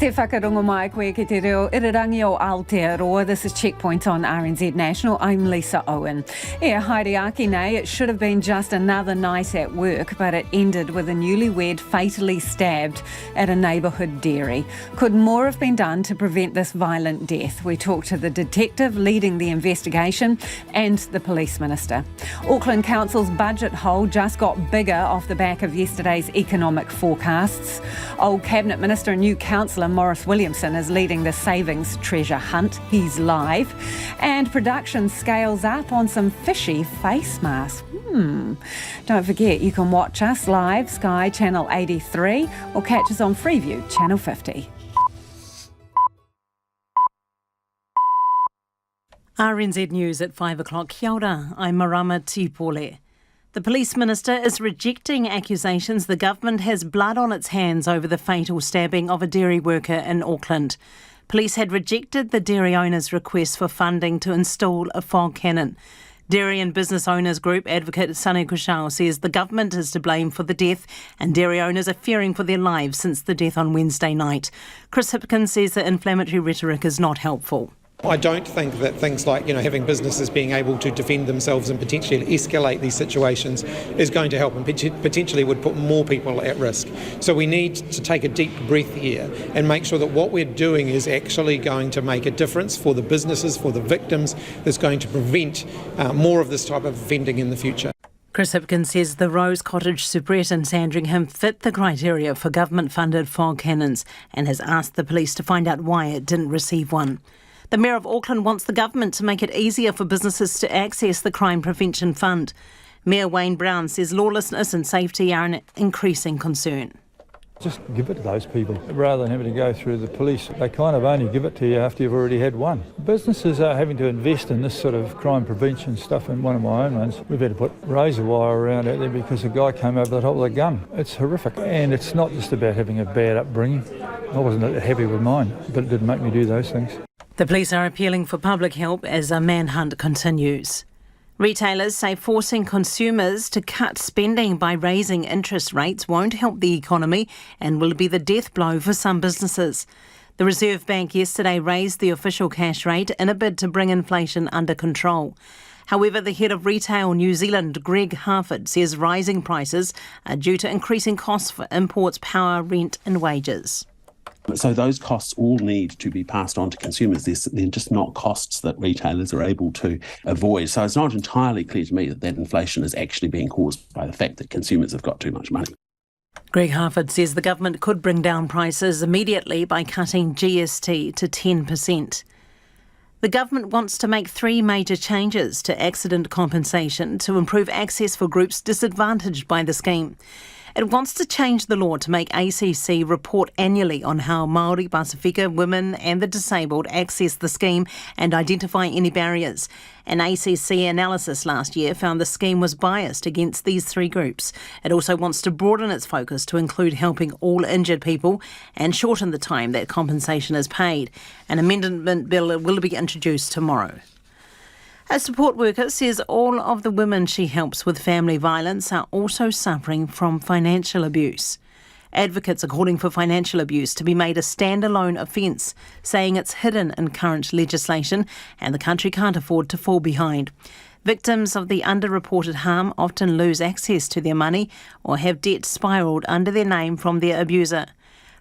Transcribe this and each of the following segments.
Te whakarongo mai koe ki te reo irirangi o Aotearoa. This is Checkpoint on RNZ National. I'm Lisa Owen. Haere aki nei, it should have been just another night at work, but it ended with a newlywed fatally stabbed at a neighbourhood dairy. Could more have been done to prevent this violent death? We talked to the detective leading the investigation and the police minister. Auckland Council's budget hole just got bigger off the back of yesterday's economic forecasts. Old Cabinet Minister and new councillor Maurice Williamson is leading the savings treasure hunt. He's live. And production scales up on some fishy face masks. Don't forget, you can watch us live, Sky Channel 83, or catch us on Freeview, Channel 50. RNZ News at 5 o'clock. Kia ora, I'm Marama Tipole. The police minister is rejecting accusations the government has blood on its hands over the fatal stabbing of a dairy worker in Auckland. Police had rejected the dairy owner's request for funding to install a fog cannon. Dairy and Business Owners Group advocate Sandringham says the government is to blame for the death and dairy owners are fearing for their lives since the death on Wednesday night. Chris Hipkins says the inflammatory rhetoric is not helpful. I don't think that things like, having businesses being able to defend themselves and potentially escalate these situations is going to help and potentially would put more people at risk. So we need to take a deep breath here and make sure that what we're doing is actually going to make a difference for the businesses, for the victims, that's going to prevent more of this type of offending in the future. Chris Hipkins says the Rose Cottage soubrette in Sandringham fit the criteria for government-funded fog cannons and has asked the police to find out why it didn't receive one. The Mayor of Auckland wants the government to make it easier for businesses to access the Crime Prevention Fund. Mayor Wayne Brown says lawlessness and safety are an increasing concern. Just give it to those people rather than having to go through the police. They kind of only give it to you after you've already had one. Businesses are having to invest in this sort of crime prevention stuff, and one of my own ones, we've had to put razor wire around out there because a guy came over the top of the gun. It's horrific, and it's not just about having a bad upbringing. I wasn't happy with mine, but it didn't make me do those things. The police are appealing for public help as a manhunt continues. Retailers say forcing consumers to cut spending by raising interest rates won't help the economy and will be the death blow for some businesses. The Reserve Bank yesterday raised the official cash rate in a bid to bring inflation under control. However, the head of Retail New Zealand, Greg Harford, says rising prices are due to increasing costs for imports, power, rent and wages. So those costs all need to be passed on to consumers. They're just not costs that retailers are able to avoid. So it's not entirely clear to me that inflation is actually being caused by the fact that consumers have got too much money. Greg Harford says the government could bring down prices immediately by cutting GST to 10%. The government wants to make 3 major changes to accident compensation to improve access for groups disadvantaged by the scheme. It wants to change the law to make ACC report annually on how Māori, Pasifika, women and the disabled access the scheme and identify any barriers. An ACC analysis last year found the scheme was biased against these 3 groups. It also wants to broaden its focus to include helping all injured people and shorten the time that compensation is paid. An amendment bill will be introduced tomorrow. A support worker says all of the women she helps with family violence are also suffering from financial abuse. Advocates are calling for financial abuse to be made a standalone offence, saying it's hidden in current legislation and the country can't afford to fall behind. Victims of the underreported harm often lose access to their money or have debt spiralled under their name from their abuser.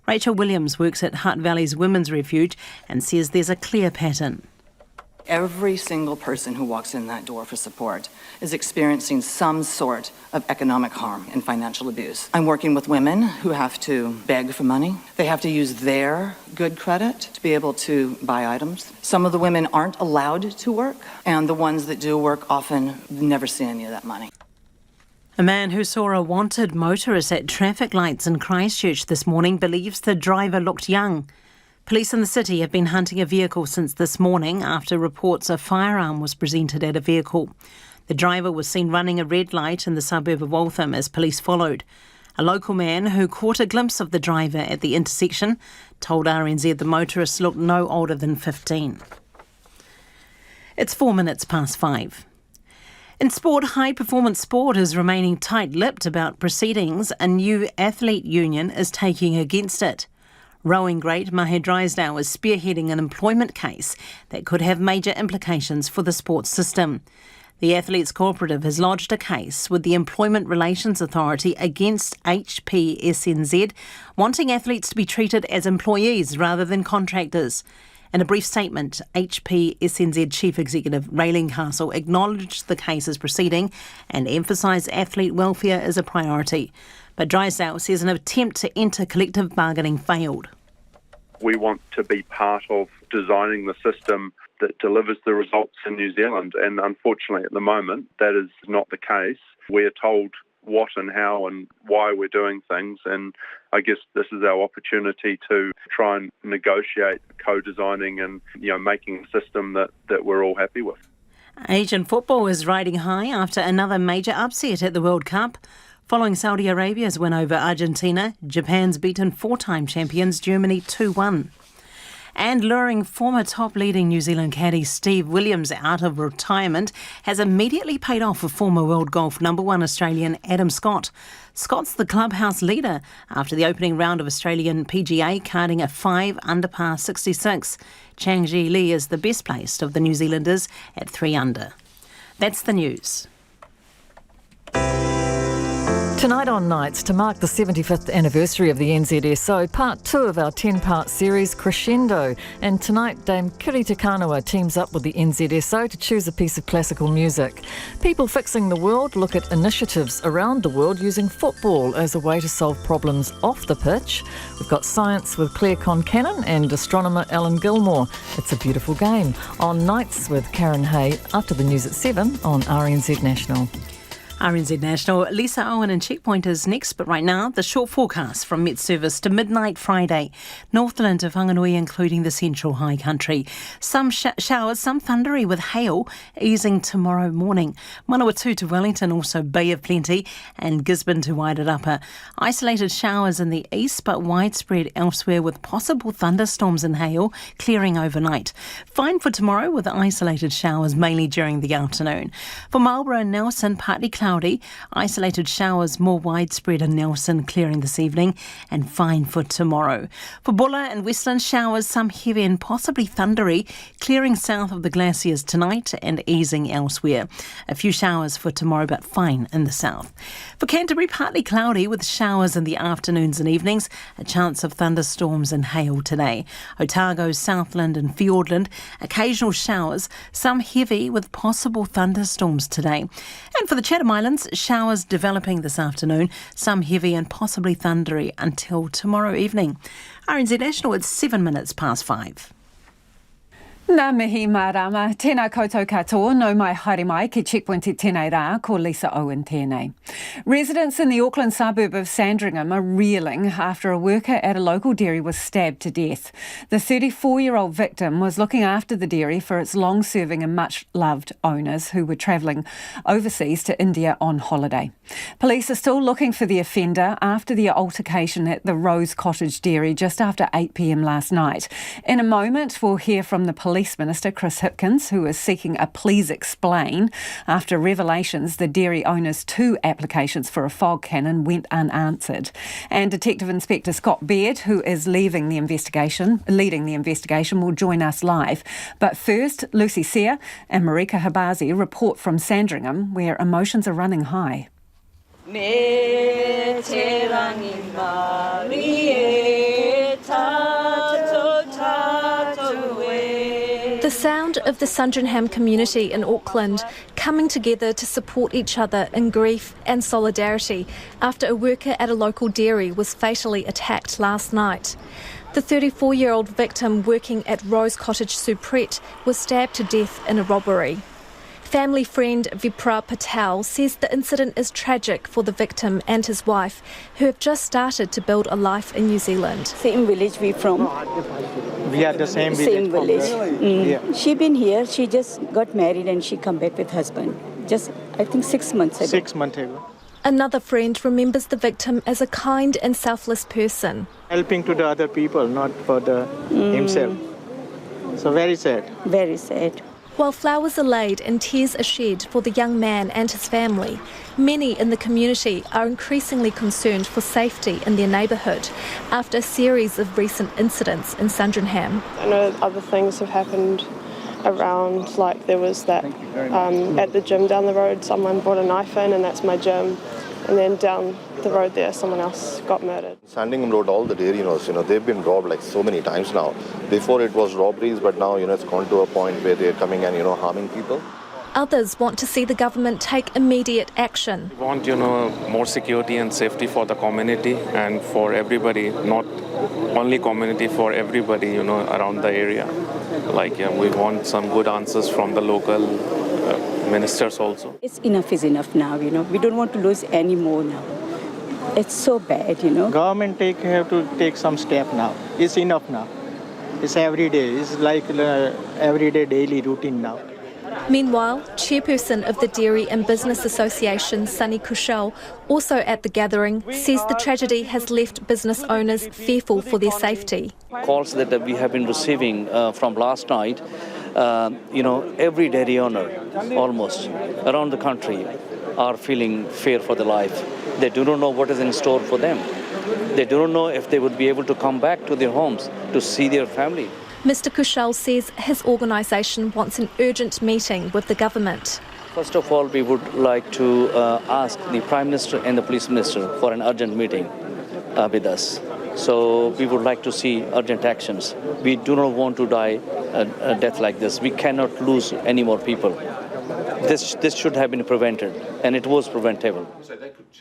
Rachel Williams works at Hutt Valley's Women's Refuge and says there's a clear pattern. Every single person who walks in that door for support is experiencing some sort of economic harm and financial abuse. I'm working with women who have to beg for money. They have to use their good credit to be able to buy items. Some of the women aren't allowed to work, and the ones that do work often never see any of that money. A man who saw a wanted motorist at traffic lights in Christchurch this morning believes the driver looked young. Police in the city have been hunting a vehicle since this morning after reports a firearm was presented at a vehicle. The driver was seen running a red light in the suburb of Waltham as police followed. A local man who caught a glimpse of the driver at the intersection told RNZ the motorist looked no older than 15. It's 4 minutes past 5. In sport, high-performance sport is remaining tight-lipped about proceedings a new athlete union is taking against it. Rowing great Mahe Drysdale is spearheading an employment case that could have major implications for the sports system. The Athletes Cooperative has lodged a case with the Employment Relations Authority against HPSNZ, wanting athletes to be treated as employees rather than contractors. In a brief statement, HPSNZ Chief Executive Raylene Castle acknowledged the case is proceeding and emphasised athlete welfare as a priority. But Drysdale says an attempt to enter collective bargaining failed. We want to be part of designing the system that delivers the results in New Zealand, and unfortunately at the moment that is not the case. We're told what and how and why we're doing things, and I guess this is our opportunity to try and negotiate co-designing and making a system that we're all happy with. Asian football is riding high after another major upset at the World Cup. Following Saudi Arabia's win over Argentina, Japan's beaten four-time champions Germany 2-1. And luring former top-leading New Zealand caddy Steve Williams out of retirement has immediately paid off for former world golf #1 Australian Adam Scott. Scott's the clubhouse leader after the opening round of Australian PGA, carding a 5-under par 66. Chang Ji Lee is the best placed of the New Zealanders at 3 under. That's the news. Tonight on Nights, to mark the 75th anniversary of the NZSO, part 2 of our 10-part series Crescendo. And tonight, Dame Kiri Te Kanawa teams up with the NZSO to choose a piece of classical music. People Fixing the World look at initiatives around the world using football as a way to solve problems off the pitch. We've got science with Claire Concannon and astronomer Alan Gilmore. It's a beautiful game. On Nights with Karen Hay, after the news at 7 on RNZ National. RNZ National, Lisa Owen and Checkpointers next, but right now, the short forecast from Met Service to midnight Friday. Northland to Whanganui, including the central high country. Some showers, some thundery with hail, easing tomorrow morning. Manawatu to Wellington, also Bay of Plenty, and Gisborne to Wairarapa. Isolated showers in the east, but widespread elsewhere with possible thunderstorms and hail, clearing overnight. Fine for tomorrow with isolated showers, mainly during the afternoon. For Marlborough and Nelson, partly cloudy, isolated showers more widespread in Nelson, clearing this evening, and fine for tomorrow. For Bulla and Westland, showers, some heavy and possibly thundery, clearing south of the glaciers tonight and easing elsewhere. A few showers for tomorrow, but fine in the south. For Canterbury, partly cloudy with showers in the afternoons and evenings, a chance of thunderstorms and hail today. Otago, Southland and Fiordland, occasional showers, some heavy with possible thunderstorms today. And for the Chatham Islands, showers developing this afternoon, some heavy and possibly thundery until tomorrow evening. RNZ National, it's 7 minutes past 5. Nā mihi mārama, tēnā koutou katoa, no mai haere mai ki Checkpoint Te tēnei rā, ko Lisa Owen tēnei. Residents in the Auckland suburb of Sandringham are reeling after a worker at a local dairy was stabbed to death. The 34-year-old victim was looking after the dairy for its long-serving and much-loved owners who were travelling overseas to India on holiday. Police are still looking for the offender after the altercation at the Rose Cottage Dairy just after 8 p.m. last night. In a moment, we'll hear from the Police Minister Chris Hipkins, who is seeking a please explain after revelations the dairy owner's 2 applications for a fog cannon went unanswered. And Detective Inspector Scott Baird, who is leading the investigation, will join us live. But first, Lucy Sear and Marika Habazi report from Sandringham, where emotions are running high. The sound of the Sandringham community in Auckland coming together to support each other in grief and solidarity after a worker at a local dairy was fatally attacked last night. The 34-year-old victim working at Rose Cottage Supret was stabbed to death in a robbery. Family friend Vipra Patel says the incident is tragic for the victim and his wife, who have just started to build a life in New Zealand. Same village we from. We are the same village. Yeah. She been here, she just got married and she come back with husband. Just, I think 6 months ago. 6 months ago. Another friend remembers the victim as a kind and selfless person. Helping to the other people, not for himself. So very sad. Very sad. While flowers are laid and tears are shed for the young man and his family, many in the community are increasingly concerned for safety in their neighbourhood after a series of recent incidents in Sandringham. I know other things have happened around, like there was that at the gym down the road, someone brought a knife in, and that's my gym. And then down the road there, someone else got murdered. Sandringham Road, all the dairy owners, they've been robbed like so many times now. Before it was robberies, but now, it's gone to a point where they're coming and, harming people. Others want to see the government take immediate action. We want, more security and safety for the community and for everybody, not only community, for everybody, around the area. We want some good answers from the local ministers also. Enough is enough now, We don't want to lose any more now. It's so bad, Government have to take some step now. It's enough now. It's every day. It's like everyday daily routine now. Meanwhile, chairperson of the Dairy and Business Association, Sunny Kushal, also at the gathering, says the tragedy has left business owners fearful for their safety. Calls that we have been receiving from last night, every dairy owner almost around the country are feeling fear for their life. They do not know what is in store for them. They do not know if they would be able to come back to their homes to see their family. Mr Kushal says his organisation wants an urgent meeting with the government. First of all, we would like to ask the Prime Minister and the Police Minister for an urgent meeting with us. So we would like to see urgent actions. We do not want to die a death like this. We cannot lose any more people. This should have been prevented, and it was preventable.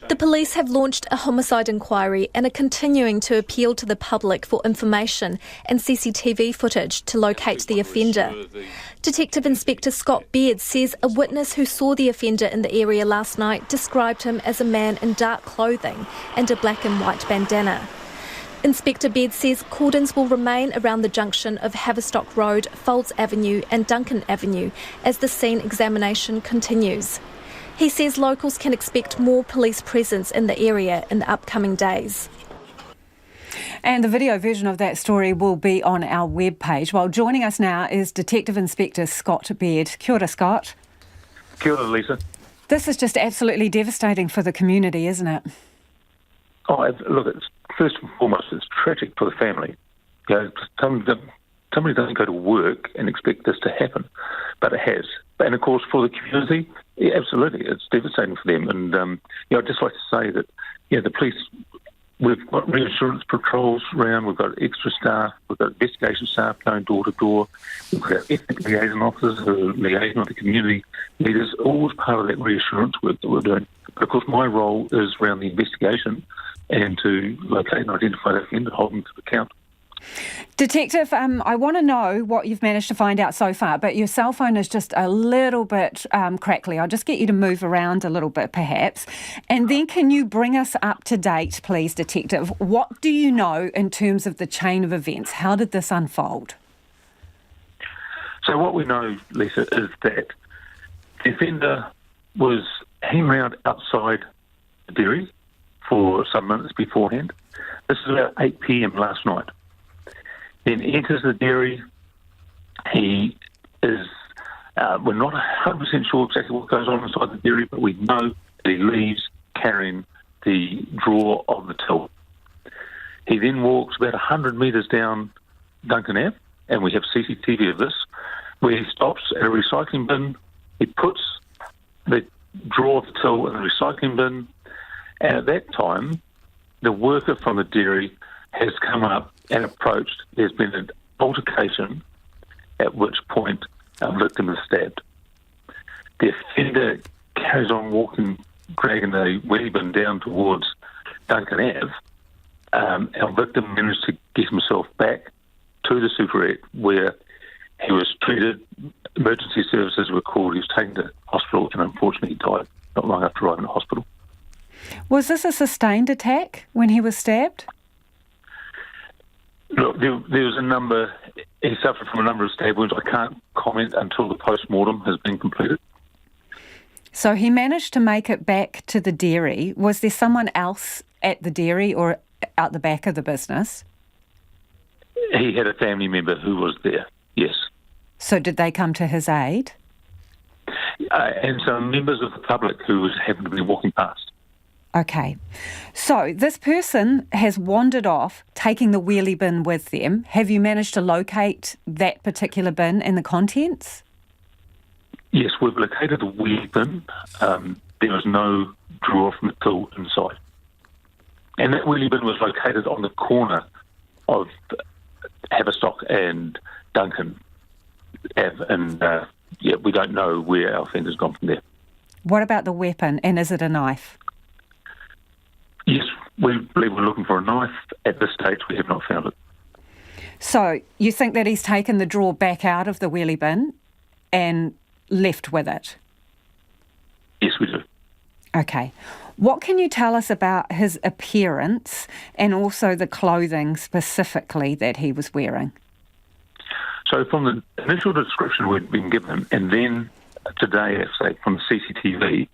The police have launched a homicide inquiry and are continuing to appeal to the public for information and CCTV footage to locate the offender. Detective Inspector Scott Beard says a witness who saw the offender in the area last night described him as a man in dark clothing and a black and white bandana. Inspector Beard says cordons will remain around the junction of Haverstock Road, Folds Avenue and Duncan Avenue as the scene examination continues. He says locals can expect more police presence in the area in the upcoming days. And the video version of that story will be on our webpage. Well, joining us now is Detective Inspector Scott Beard. Kia ora, Scott. Kia ora, Lisa. This is just absolutely devastating for the community, isn't it? Oh, look, first and foremost, it's tragic for the family. Somebody doesn't go to work and expect this to happen, but it has. And of course, for the community, yeah, absolutely, it's devastating for them. And I'd just like to say that, the police, we've got reassurance patrols around, we've got extra staff, we've got investigation staff going door to door, we've got our ethnic liaison officers who are liaising with the community leaders, all as part of that reassurance work that we're doing. But of course, my role is around the investigation and to locate and identify the offender, hold them to account. Detective, I want to know what you've managed to find out so far, but your cell phone is just a little bit crackly. I'll just get you to move around a little bit, perhaps. And then can you bring us up to date, please, Detective? What do you know in terms of the chain of events? How did this unfold? So what we know, Lisa, is that the offender was hanging around outside the dairy for some minutes beforehand. This is about 8 p.m. last night. Then enters the dairy. He is, we're not 100% sure exactly what goes on inside the dairy, but we know that he leaves carrying the drawer of the till. He then walks about 100 metres down Duncan Ave, and we have CCTV of this, where he stops at a recycling bin. He puts the drawer of the till in the recycling bin, and at that time, the worker from the dairy has come up and approached. There's been an altercation, at which point our victim is stabbed. The offender carries on walking, dragging the wheelie bin down towards Duncan Ave. Our victim managed to get himself back to the superette where he was treated. Emergency services were called. He was taken to hospital and unfortunately died not long after arriving at hospital. Was this a sustained attack when he was stabbed? Look, there was a number. He suffered from a number of stab wounds. I can't comment until the post-mortem has been completed. So he managed to make it back to the dairy. Was there someone else at the dairy or out the back of the business? He had a family member who was there, yes. So did they come to his aid? And some members of the public who happened to be walking past. Okay. So this person has wandered off, taking the wheelie bin with them. Have you managed to locate that particular bin and the contents? Yes, we've located the wheelie bin. There was no drawer from the till inside. And that wheelie bin was located on the corner of Haverstock and Duncan Ave. And we don't know where our offender's gone from there. What about the weapon, and is it a knife? Yes, we believe we're looking for a knife. At this stage, we have not found it. So you think that he's taken the drawer back out of the wheelie bin and left with it? Yes, we do. Okay. What can you tell us about his appearance and also the clothing specifically that he was wearing? So from the initial description we'd been given, and then today, say, from the CCTV,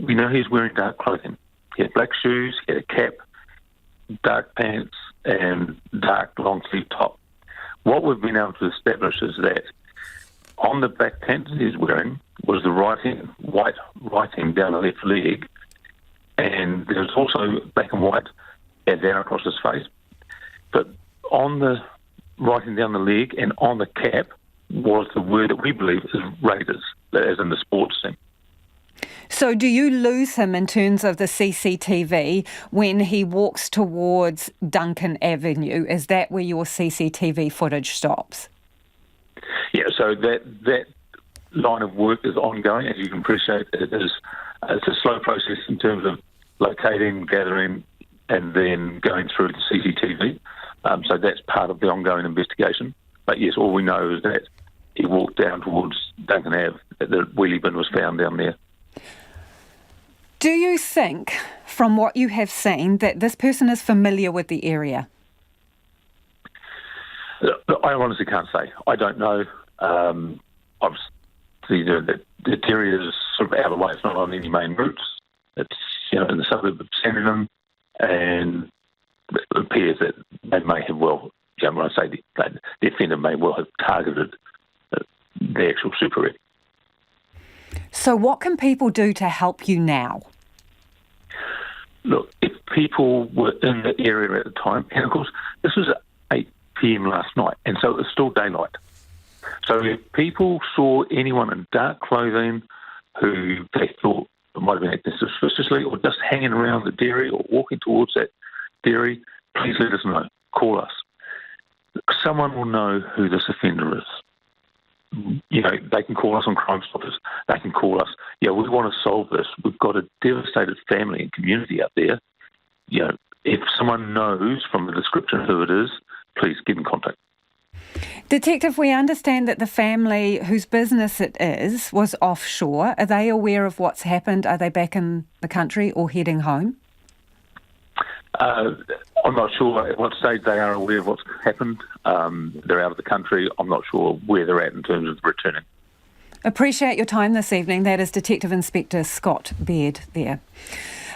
we know he's wearing dark clothing. He had black shoes, he had a cap, dark pants, and dark long-sleeve top. What we've been able to establish is that on the black pants he's wearing was the white writing down the left leg, and there's also black and white down across his face. But on the writing down the leg and on the cap was the word that we believe is Raiders, as in the sports team. So do you lose him in terms of the CCTV when he walks towards Duncan Avenue? Is that where your CCTV footage stops? Yeah, so that line of work is ongoing. As you can appreciate, it's a slow process in terms of locating, gathering, and then going through the CCTV. So that's part of the ongoing investigation. But yes, all we know is that he walked down towards Duncan Ave. The wheelie bin was found down there. Do you think, from what you have seen, that this person is familiar with the area? I honestly can't say. I don't know. Obviously, the area is sort of out of the way. It's not on any main routes. It's in the suburb of Sandringham, and it appears that they may have when I say the offender may well have targeted the actual super red. So what can people do to help you now? Look, if people were in the area at the time, and of course, this was 8 p.m. last night, and so it was still daylight. So if people saw anyone in dark clothing who they thought might have been acting suspiciously or just hanging around the dairy or walking towards that dairy, please let us know. Call us. Someone will know who this offender is. They can call us on Crime Stoppers. They can call us. We want to solve this. We've got a devastated family and community out there. If someone knows from the description who it is, please get in contact. Detective, we understand that the family whose business it is was offshore. Are they aware of what's happened? Are they back in the country or heading home? I'm not sure at what stage they are aware of what's happened. They're out of the country. I'm not sure where they're at in terms of returning. Appreciate your time this evening. That is Detective Inspector Scott Baird there.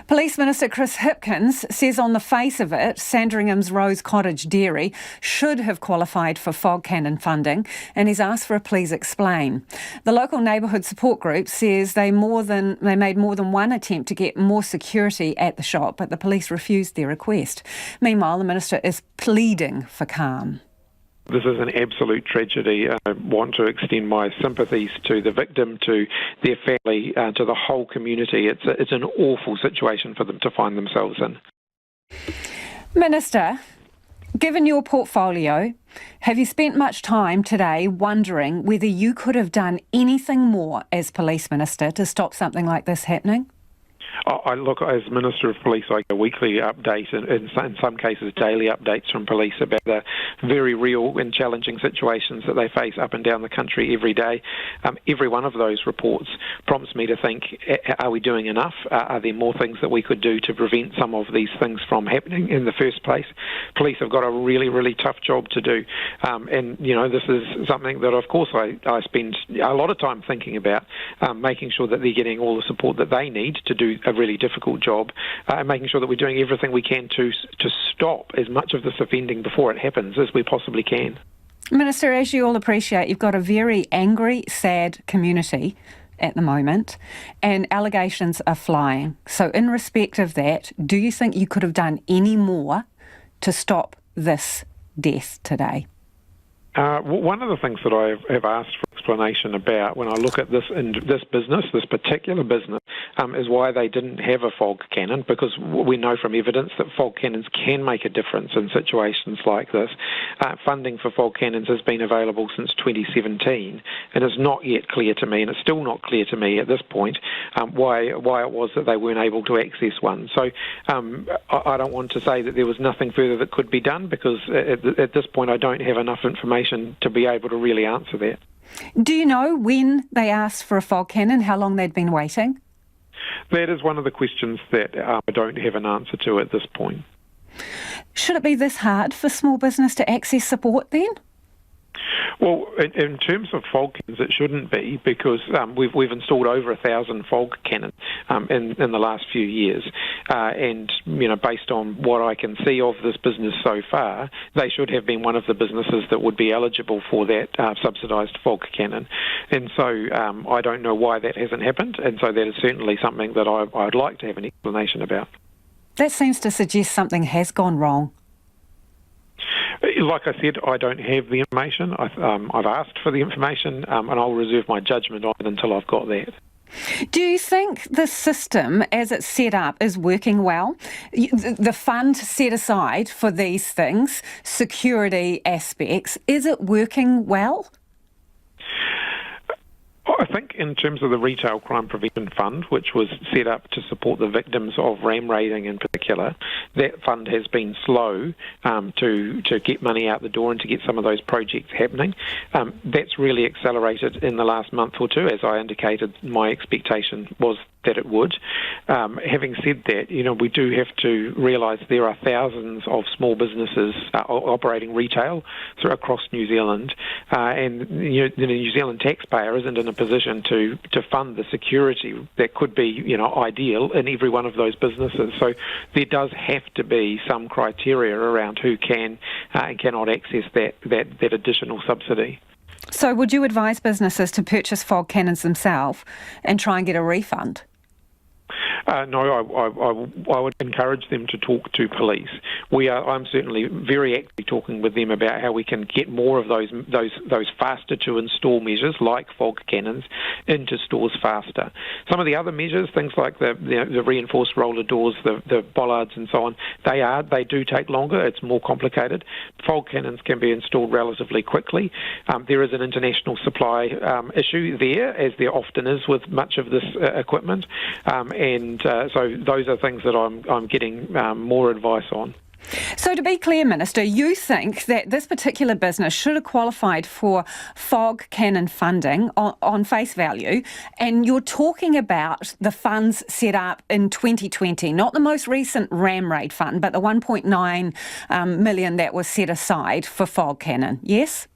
Police Minister Chris Hipkins says on the face of it, Sandringham's Rose Cottage Dairy should have qualified for fog cannon funding, and he's asked for a please explain. The local neighbourhood support group says they made more than one attempt to get more security at the shop, but the police refused their request. Meanwhile, the minister is pleading for calm. This is an absolute tragedy. I want to extend my sympathies to the victim, to their family, to the whole community. It's an awful situation for them to find themselves in. Minister, given your portfolio, have you spent much time today wondering whether you could have done anything more as Police Minister to stop something like this happening? I look, as Minister of Police, I get a weekly update, and in some cases daily updates from police about the very real and challenging situations that they face up and down the country every day. Every one of those reports prompts me to think, are we doing enough? Are there more things that we could do to prevent some of these things from happening in the first place? Police have got a really, really tough job to do. And, this is something that, of course, I spend a lot of time thinking about, making sure that they're getting all the support that they need to do a really difficult job, and making sure that we're doing everything we can to stop as much of this offending before it happens as we possibly can. Minister, as you all appreciate, you've got a very angry, sad community at the moment, and allegations are flying. So in respect of that, do you think you could have done any more to stop this death today? One of the things that I have asked for explanation about when I look at this business, this particular business, is why they didn't have a fog cannon, because we know from evidence that fog cannons can make a difference in situations like this. Funding for fog cannons has been available since 2017, and it's not yet clear to me, and it's still not clear to me at this point, why it was that they weren't able to access one. So I don't want to say that there was nothing further that could be done, because at this point I don't have enough information to be able to really answer that. Do you know when they asked for a fog cannon, how long they'd been waiting? That is one of the questions that I don't have an answer to at this point. Should it be this hard for small business to access support then? Well, in terms of fog cannons, it shouldn't be, because we've installed over 1,000 fog cannons in the last few years, and based on what I can see of this business so far, they should have been one of the businesses that would be eligible for that subsidised fog cannon, and so I don't know why that hasn't happened, and so that is certainly something that I'd like to have an explanation about. That seems to suggest something has gone wrong. Like I said, I don't have the information. I've asked for the information, and I'll reserve my judgment on it until I've got that. Do you think the system, as it's set up, is working well? The fund set aside for these things, security aspects, is it working well? I think in terms of the Retail Crime Prevention Fund, which was set up to support the victims of ram raiding in particular, that fund has been slow to get money out the door and to get some of those projects happening. That's really accelerated in the last month or two. As I indicated, my expectation was that it would. Having said that, we do have to realise there are thousands of small businesses operating retail across New Zealand, and the New Zealand taxpayer isn't in a position to fund the security that could be ideal in every one of those businesses. So there does have to be some criteria around who can and cannot access that additional subsidy. So would you advise businesses to purchase fog cannons themselves and try and get a refund? No, I would encourage them to talk to police. I'm certainly very actively talking with them about how we can get more of those faster to install measures like fog cannons into stores faster. Some of the other measures, things like the reinforced roller doors, the bollards and so on, they do take longer. It's more complicated. Fog cannons can be installed relatively quickly. There is an international supply issue there, as there often is with much of this equipment. And so those are things that I'm getting more advice on. So to be clear, Minister, you think that this particular business should have qualified for fog cannon funding on face value, and you're talking about the funds set up in 2020, not the most recent ram raid fund, but the 1.9 million that was set aside for fog cannon, yes?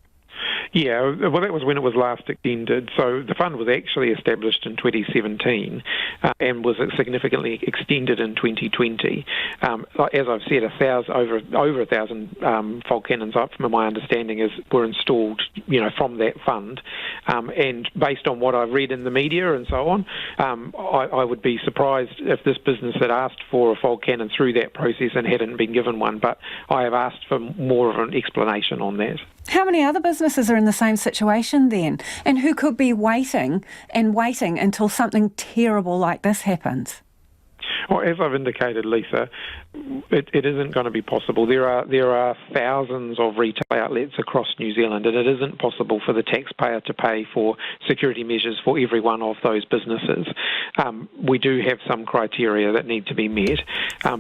Yeah, well, that was when it was last extended. So the fund was actually established in 2017 and was significantly extended in 2020. As I've said, over 1,000 fog cannons, from my understanding, were installed, from that fund. And based on what I've read in the media and so on, I would be surprised if this business had asked for a fog cannon through that process and hadn't been given one. But I have asked for more of an explanation on that. How many other businesses are in the same situation then? And who could be waiting until something terrible like this happens? Well, as I've indicated, Lisa, it isn't going to be possible. There are thousands of retail outlets across New Zealand, and it isn't possible for the taxpayer to pay for security measures for every one of those businesses. We do have some criteria that need to be met,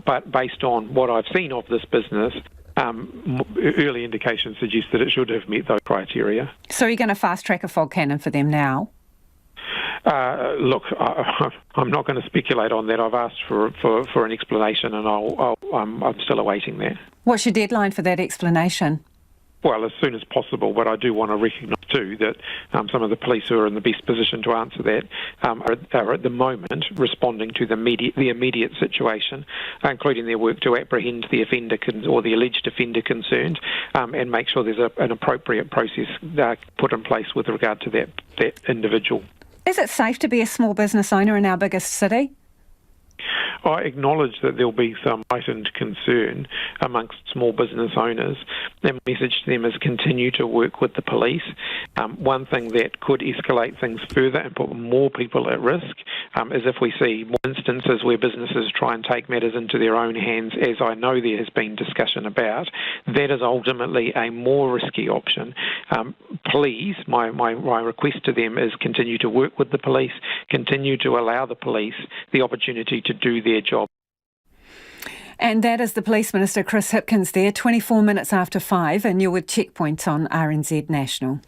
but based on what I've seen of this business, early indications suggest that it should have met those criteria. So you're going to fast-track a fog cannon for them now? Look, I'm not going to speculate on that. I've asked for an explanation, and I'm still awaiting that. What's your deadline for that explanation? Well, as soon as possible, but I do want to recognise too that some of the police who are in the best position to answer that are at the moment responding to the immediate situation, including their work to apprehend the offender or the alleged offender concerned, and make sure there's an appropriate process put in place with regard to that individual. Is it safe to be a small business owner in our biggest city? I acknowledge that there'll be some heightened concern amongst small business owners. The message to them is continue to work with the police. One thing that could escalate things further and put more people at risk is if we see more instances where businesses try and take matters into their own hands, as I know there has been discussion about. That is ultimately a more risky option. Please, my request to them is continue to work with the police, continue to allow the police the opportunity to do their job. And that is the Police Minister, Chris Hipkins there, 24 minutes after 5, and you're with Checkpoint on RNZ National.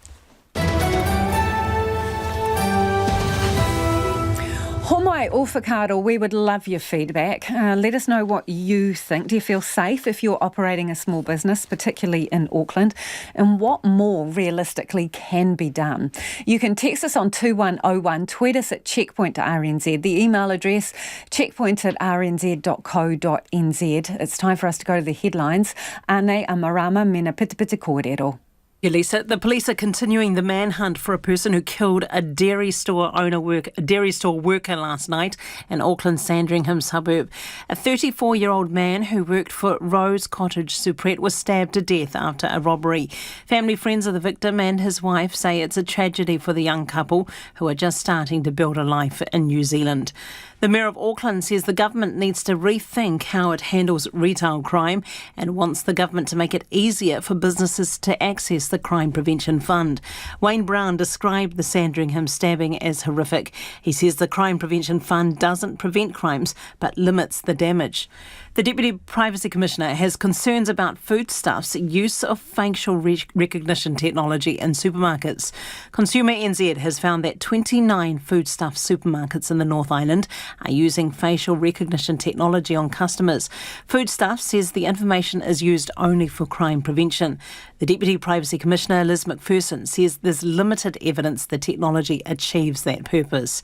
Homai o whakaaro, we would love your feedback. Let us know what you think. Do you feel safe if you're operating a small business, particularly in Auckland? And what more realistically can be done? You can text us on 2101, tweet us at checkpoint.rnz, the email address checkpoint@rnz.co.nz. It's time for us to go to the headlines. Ane Amarama mena pitipiti kōrero. Lisa, the police are continuing the manhunt for a person who killed a dairy store worker last night in Auckland's Sandringham suburb. A 34-year-old man who worked for Rose Cottage Supret was stabbed to death after a robbery. Family friends of the victim and his wife say it's a tragedy for the young couple who are just starting to build a life in New Zealand. The Mayor of Auckland says the government needs to rethink how it handles retail crime and wants the government to make it easier for businesses to access the Crime Prevention Fund. Wayne Brown described the Sandringham stabbing as horrific. He says the Crime Prevention Fund doesn't prevent crimes but limits the damage. The Deputy Privacy Commissioner has concerns about Foodstuff's use of facial recognition technology in supermarkets. Consumer NZ has found that 29 Foodstuff supermarkets in the North Island are using facial recognition technology on customers. Foodstuff says the information is used only for crime prevention. The Deputy Privacy Commissioner, Liz McPherson, says there's limited evidence the technology achieves that purpose.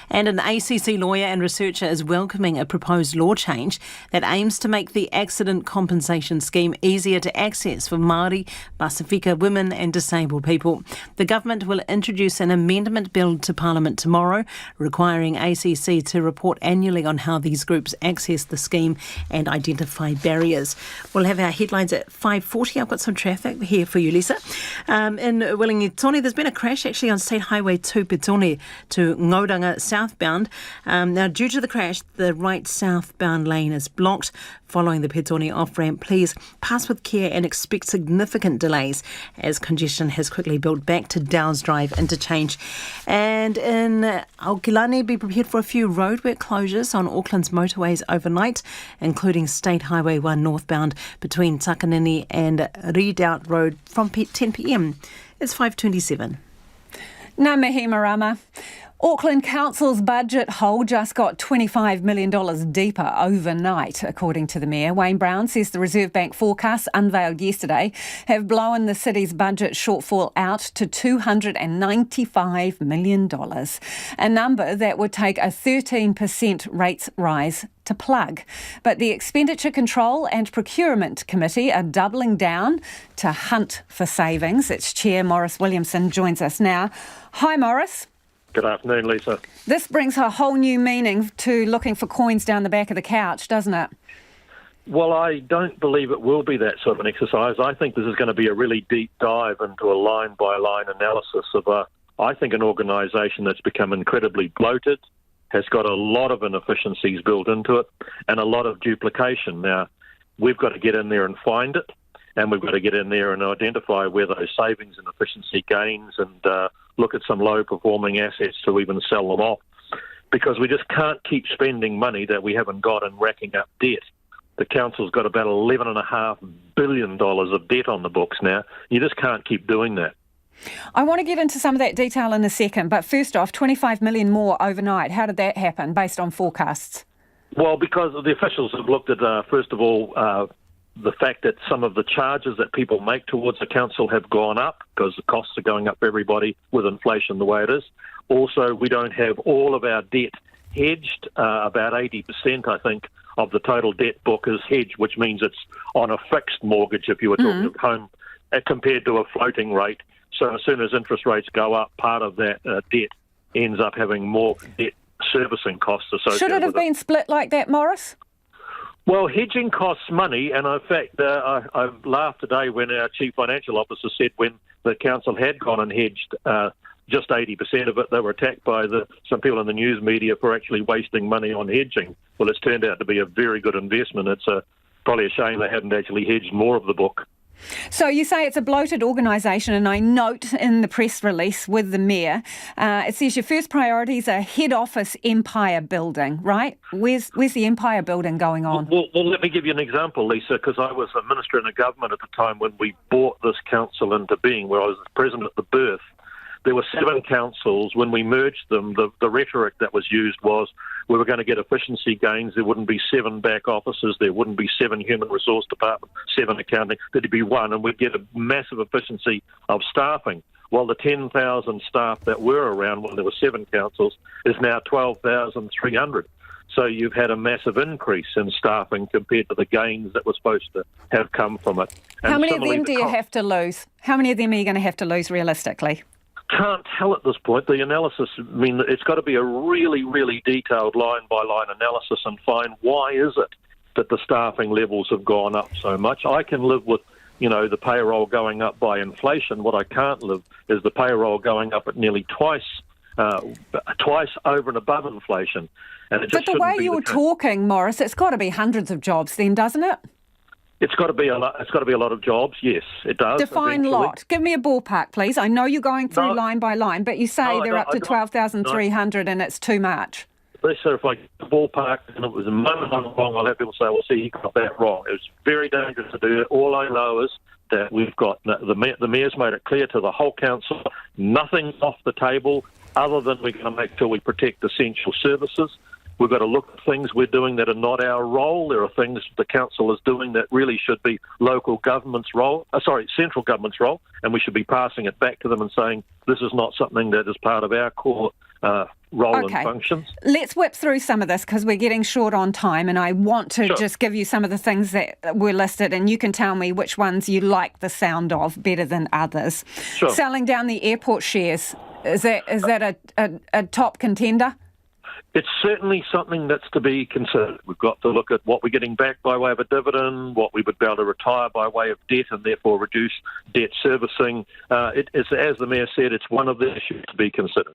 And an ACC lawyer and researcher is welcoming a proposed law change that aims to make the accident compensation scheme easier to access for Māori, Pasifika women and disabled people. The government will introduce an amendment bill to Parliament tomorrow, requiring ACC to report annually on how these groups access the scheme and identify barriers. We'll have our headlines at 5:40. I've got some traffic here for you, Lisa. In Wellington, there's been a crash actually on State Highway 2 Petone to Ngauranga southbound. Now, due to the crash, the right southbound lane is blocked. Following the Petone off-ramp, please pass with care and expect significant delays as congestion has quickly built back to Dow's Drive interchange. And in Aokilani, be prepared for a few roadwork closures on Auckland's motorways overnight, including State Highway 1 northbound between Takanini and Redoubt Road from 10 p.m. It's 5:27. Ngā mihi marama. Auckland Council's budget hole just got $25 million deeper overnight, according to the Mayor. Wayne Brown says the Reserve Bank forecasts unveiled yesterday have blown the city's budget shortfall out to $295 million, a number that would take a 13% rates rise to plug. But the Expenditure Control and Procurement Committee are doubling down to hunt for savings. Its Chair, Maurice Williamson, joins us now. Hi, Maurice. Good afternoon, Lisa. This brings a whole new meaning to looking for coins down the back of the couch, doesn't it? Well, I don't believe it will be that sort of an exercise. I think this is going to be a really deep dive into a line-by-line analysis of, I think, an organisation that's become incredibly bloated, has got a lot of inefficiencies built into it, and a lot of duplication. Now, we've got to get in there and find it, and we've got to get in there and identify where those savings and efficiency gains and look at some low-performing assets to even sell them off, because we just can't keep spending money that we haven't got and racking up debt. The council's got about $11.5 billion of debt on the books now. You just can't keep doing that. I want to get into some of that detail in a second, but first off, 25 million more overnight. How did that happen based on forecasts? Well, because the officials have looked at, first of all, the fact that some of the charges that people make towards the council have gone up because the costs are going up for everybody with inflation the way it is. Also, we don't have all of our debt hedged. About 80%, I think, of the total debt book is hedged, which means it's on a fixed mortgage if you were talking at home, compared to a floating rate. So as soon as interest rates go up, part of that debt ends up having more debt servicing costs associated with it. Should it have been split like that, Morris? Well, hedging costs money, and in fact, I laughed today when our Chief Financial Officer said when the council had gone and hedged just 80% of it, they were attacked by some people in the news media for actually wasting money on hedging. Well, it's turned out to be a very good investment. It's probably a shame they hadn't actually hedged more of the book. So you say it's a bloated organisation, and I note in the press release with the Mayor, it says your first priority is a head office empire building, right? Where's the empire building going on? Well, let me give you an example, Lisa, because I was a minister in a government at the time when we brought this council into being, where I was president at the birth. There were 7 councils. When we merged them, the rhetoric that was used was we were going to get efficiency gains. There wouldn't be 7 back offices. There wouldn't be 7 human resource departments, 7 accounting. There'd be 1, and we'd get a massive efficiency of staffing. Well, the 10,000 staff that were around when there were 7 councils is now 12,300. So you've had a massive increase in staffing compared to the gains that were supposed to have come from it. And how many of them do you have to lose? How many of them are you going to have to lose realistically? Can't tell at this point. The analysis, I mean, it's got to be a really, really detailed line-by-line analysis and find why is it that the staffing levels have gone up so much. I can live with, the payroll going up by inflation. What I can't live is the payroll going up at nearly twice over and above inflation. And it just but the way you're talking, Morris, it's got to be hundreds of jobs then, doesn't it? It's got to be a lot. It's got to be a lot of jobs. Yes, it does. Define eventually. lot. Give me a ballpark, please. I know you're going through line by line, but you say they're up to 12,300 and it's too much. So if I get the ballpark and it was a moment I'm wrong, I'll have people say, well, see, you got that wrong. It was very dangerous to do it. All I know is that we've got, the Mayor's made it clear to the whole council, nothing's off the table other than we're going to make sure we protect essential services. We've got to look at things we're doing that are not our role. There are things the council is doing that really should be local government's role, central government's role, and we should be passing it back to them and saying this is not something that is part of our core role and functions. Let's whip through some of this because we're getting short on time, and I want to just give you some of the things that were listed, and you can tell me which ones you like the sound of better than others. Sure. Selling down the airport shares, is that a top contender? It's certainly something that's to be considered. We've got to look at what we're getting back by way of a dividend, what we would be able to retire by way of debt and therefore reduce debt servicing. It's, as the Mayor said, it's one of the issues to be considered.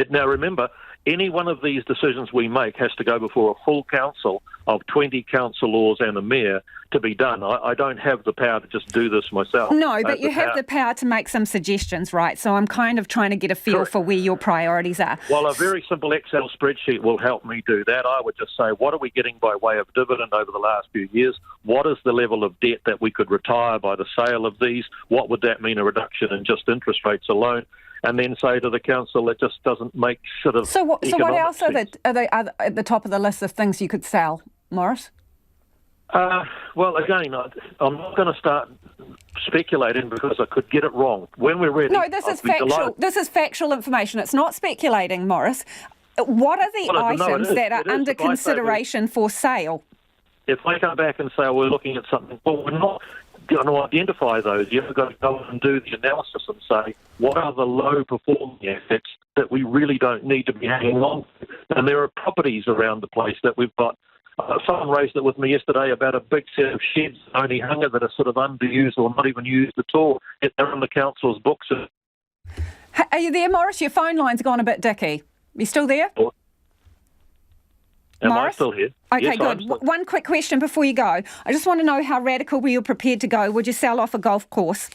Now, remember, any one of these decisions we make has to go before a full council of 20 councillors and a mayor to be done. I don't have the power to just do this myself. No, but you have the power to make some suggestions, right? So I'm kind of trying to get a feel for where your priorities are. Well, a very simple Excel spreadsheet will help me do that. I would just say, what are we getting by way of dividend over the last few years? What is the level of debt that we could retire by the sale of these? What would that mean a reduction in just interest rates alone? And then say to the council, it just doesn't make sort of. So what else are they at the top of the list of things you could sell, Morris? Well, again, I'm not going to start speculating because I could get it wrong. When we're ready. No, this is factual. This is factual information. It's not speculating, Morris. What are the items that are under consideration for sale? If I come back and say we're looking at something, well, we're not going to identify those. You've got to go and do the analysis and say what are the low-performing assets that we really don't need to be hanging on to. And there are properties around the place that we've got. Someone raised it with me yesterday about a big set of sheds only hunger that are sort of underused or not even used at all. They're in the council's books. Are you there, Morris? Your phone line's gone a bit dicky. You still there? Am Morris? I still here? Okay, yes, good. One quick question before you go. I just want to know how radical were you prepared to go? Would you sell off a golf course?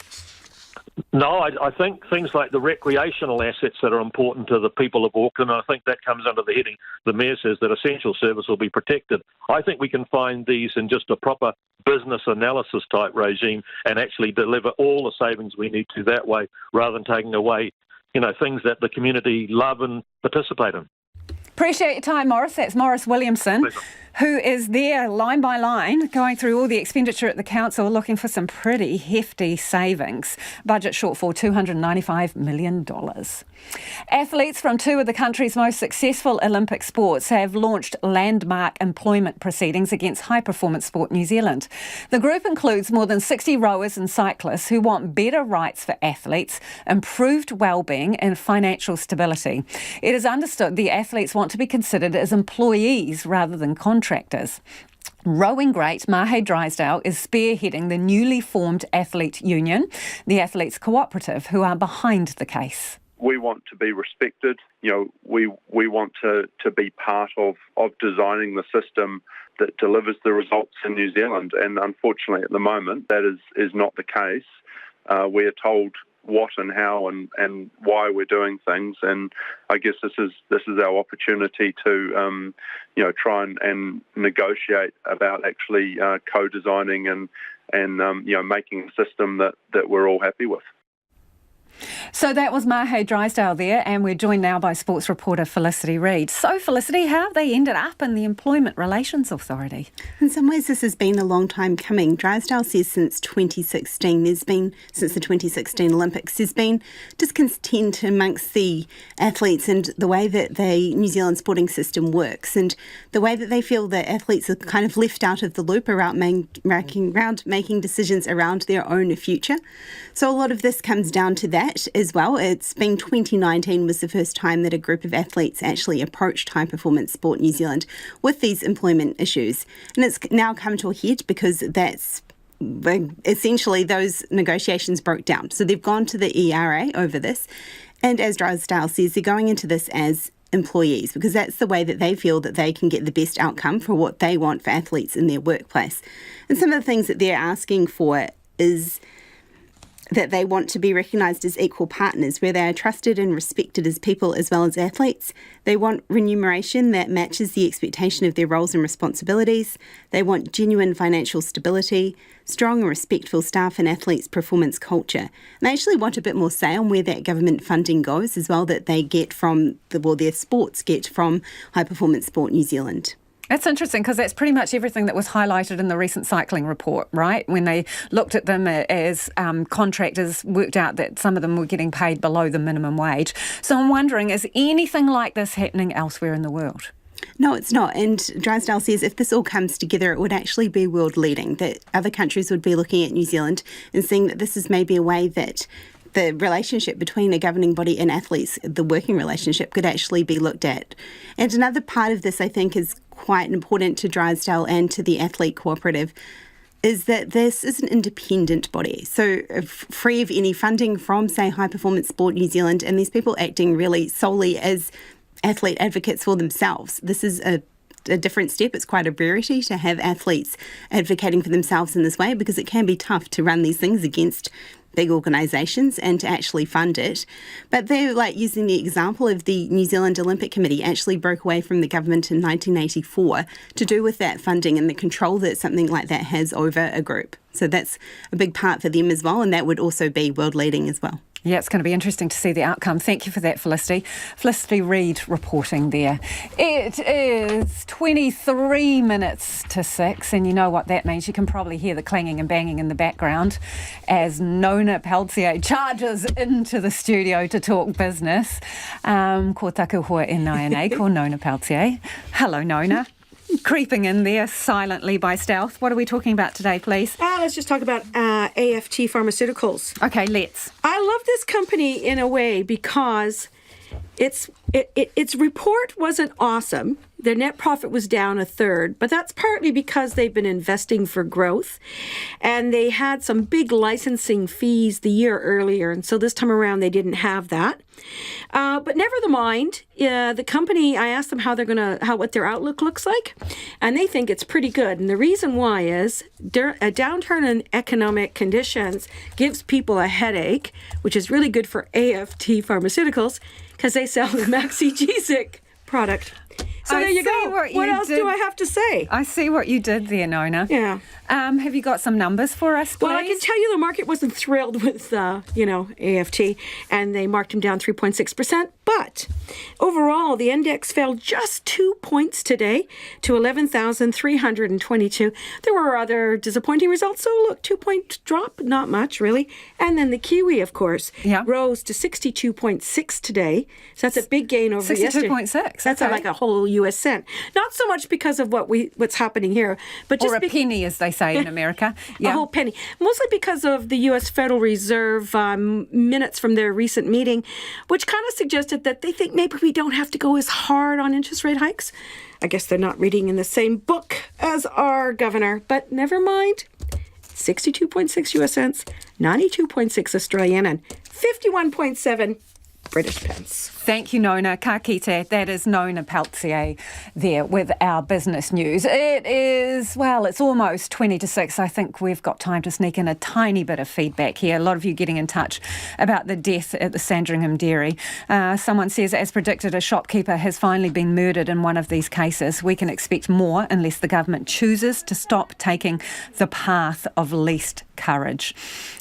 No, I think things like the recreational assets that are important to the people of Auckland, I think that comes under the heading, the Mayor says that essential service will be protected. I think we can find these in just a proper business analysis type regime and actually deliver all the savings we need to that way rather than taking away, things that the community love and participate in. Appreciate your time, Morris. That's Morris Williamson, who is there line by line going through all the expenditure at the council, looking for some pretty hefty savings. Budget shortfall $295 million. Athletes from two of the country's most successful Olympic sports have launched landmark employment proceedings against High Performance Sport New Zealand. The group includes more than 60 rowers and cyclists who want better rights for athletes, improved well-being and financial stability. It is understood the athletes want to be considered as employees rather than contractors. Rowing great Mahe Drysdale is spearheading the newly formed athlete union, the Athletes Cooperative, who are behind the case. We want to be respected. We want to be part of designing the system that delivers the results in New Zealand. And unfortunately, at the moment, that is not the case. We are told what and how and why we're doing things. And I guess this is our opportunity to try and negotiate about actually co-designing and making a system that we're all happy with. So that was Mahe Drysdale there, and we're joined now by sports reporter Felicity Reid. So, Felicity, how have they ended up in the Employment Relations Authority? In some ways, this has been a long time coming. Drysdale says since the 2016 Olympics, there's been discontent amongst the athletes and the way that the New Zealand sporting system works, and the way that they feel that athletes are kind of left out of the loop around making decisions around their own future. So a lot of this comes down to that as well. It's been 2019 was the first time that a group of athletes actually approached High Performance Sport New Zealand with these employment issues. And it's now come to a head because that's essentially those negotiations broke down. So they've gone to the ERA over this. And as Drysdale says, they're going into this as employees because that's the way that they feel that they can get the best outcome for what they want for athletes in their workplace. And some of the things that they're asking for is that they want to be recognised as equal partners, where they are trusted and respected as people as well as athletes. They want remuneration that matches the expectation of their roles and responsibilities. They want genuine financial stability, strong and respectful staff and athletes' performance culture. And they actually want a bit more say on where that government funding goes as well, that they get from, their sports get from High Performance Sport New Zealand. That's interesting because that's pretty much everything that was highlighted in the recent cycling report, right? When they looked at them as contractors, worked out that some of them were getting paid below the minimum wage. So I'm wondering, is anything like this happening elsewhere in the world? No, it's not. And Drysdale says if this all comes together, it would actually be world leading, that other countries would be looking at New Zealand and seeing that this is maybe a way that the relationship between a governing body and athletes, the working relationship, could actually be looked at. And another part of this, I think, is quite important to Drysdale and to the Athlete Cooperative, is that this is an independent body, so free of any funding from, say, High Performance Sport New Zealand, and these people acting really solely as athlete advocates for themselves. This is a different step. It's quite a rarity to have athletes advocating for themselves in this way because it can be tough to run these things against big organisations and to actually fund it. But they're like using the example of the New Zealand Olympic Committee actually broke away from the government in 1984 to do with that funding and the control that something like that has over a group. So that's a big part for them as well, and that would also be world leading as well. Yeah, it's going to be interesting to see the outcome. Thank you for that, Felicity. Felicity Reid reporting there. It is 23 minutes to 6, and you know what that means. You can probably hear the clanging and banging in the background as Nona Peltier charges into the studio to talk business. Ko taku hoa e nai ko Nona Peltier. Hello, Nona. Creeping in there silently by stealth. What are we talking about today, please? Let's just talk about AFT Pharmaceuticals. Okay, let's. I love this company in a way because its report wasn't awesome. Their net profit was down a third, but that's partly because they've been investing for growth, and they had some big licensing fees the year earlier, and so this time around they didn't have that. But never mind, the company, I asked them what their outlook looks like, and they think it's pretty good. And the reason why is a downturn in economic conditions gives people a headache, which is really good for AFT Pharmaceuticals because they sell the Maxigesic product. So there you go. What else do I have to say? I see what you did there, Nona. Yeah. Have you got some numbers for us, please? Well, I can tell you the market wasn't thrilled with, AFT, and they marked him down 3.6%. But overall, the index fell just 2 points today to 11,322. There were other disappointing results. So look, 2-point drop, not much really. And then the Kiwi, of course, rose to 62.6 today. So that's a big gain over yesterday. 62.6. That's like a whole U.S. cent. Not so much because of what's happening here, but just or a penny, as they say in America. A whole penny. Mostly because of the U.S. Federal Reserve minutes from their recent meeting, which kind of suggested that they think maybe we don't have to go as hard on interest rate hikes. I guess they're not reading in the same book as our governor, but never mind. 62.6 U.S. cents, 92.6 Australian, and 51.7 British pence. Thank you, Nona. Ka kite. That is Nona Peltier there with our business news. It is, it's almost 20 to 6. I think we've got time to sneak in a tiny bit of feedback here. A lot of you getting in touch about the death at the Sandringham dairy. Someone says, as predicted, a shopkeeper has finally been murdered in one of these cases. We can expect more unless the government chooses to stop taking the path of least courage.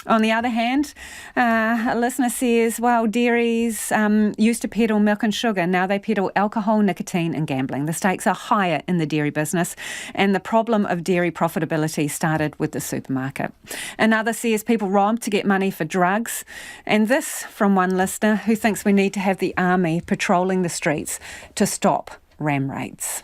On the other hand, a listener says, dairies used to peddle milk and sugar. Now they peddle alcohol, nicotine and gambling. The stakes are higher in the dairy business, and the problem of dairy profitability started with the supermarket. Another says people rob to get money for drugs. And this from one listener who thinks we need to have the army patrolling the streets to stop ram raids.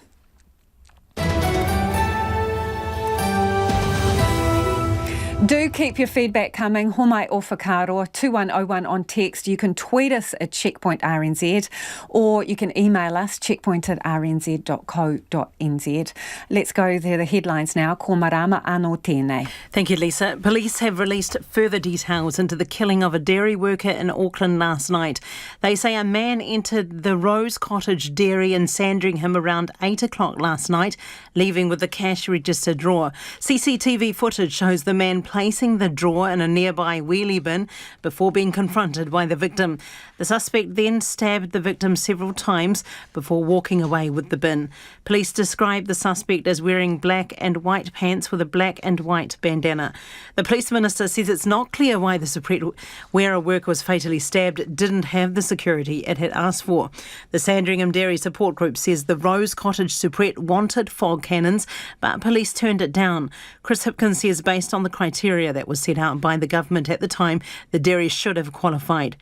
Do keep your feedback coming. Homai o whakaaro, 2101 on text. You can tweet us at Checkpoint RNZ, or you can email us, checkpoint@rnz.co.nz. Let's go to the headlines now. Ko marama anō tēnei. Thank you, Lisa. Police have released further details into the killing of a dairy worker in Auckland last night. They say a man entered the Rose Cottage dairy in Sandringham around 8 o'clock last night, leaving with the cash register drawer. CCTV footage shows the man placing the drawer in a nearby wheelie bin before being confronted by the victim. The suspect then stabbed the victim several times before walking away with the bin. Police described the suspect as wearing black and white pants with a black and white bandana. The police minister says it's not clear why the soubrette where a worker was fatally stabbed didn't have the security it had asked for. The Sandringham Dairy Support Group says the Rose Cottage soubrette wanted fog cannons, but police turned it down. Chris Hipkins says based on the criteria that was set out by the government at the time, the dairy should have qualified.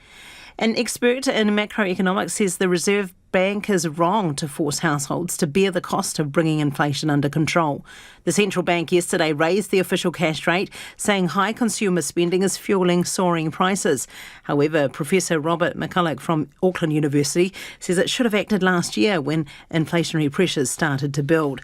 An expert in macroeconomics says the Reserve Bank is wrong to force households to bear the cost of bringing inflation under control. The central bank yesterday raised the official cash rate, saying high consumer spending is fuelling soaring prices. However, Professor Robert McCulloch from Auckland University says it should have acted last year when inflationary pressures started to build.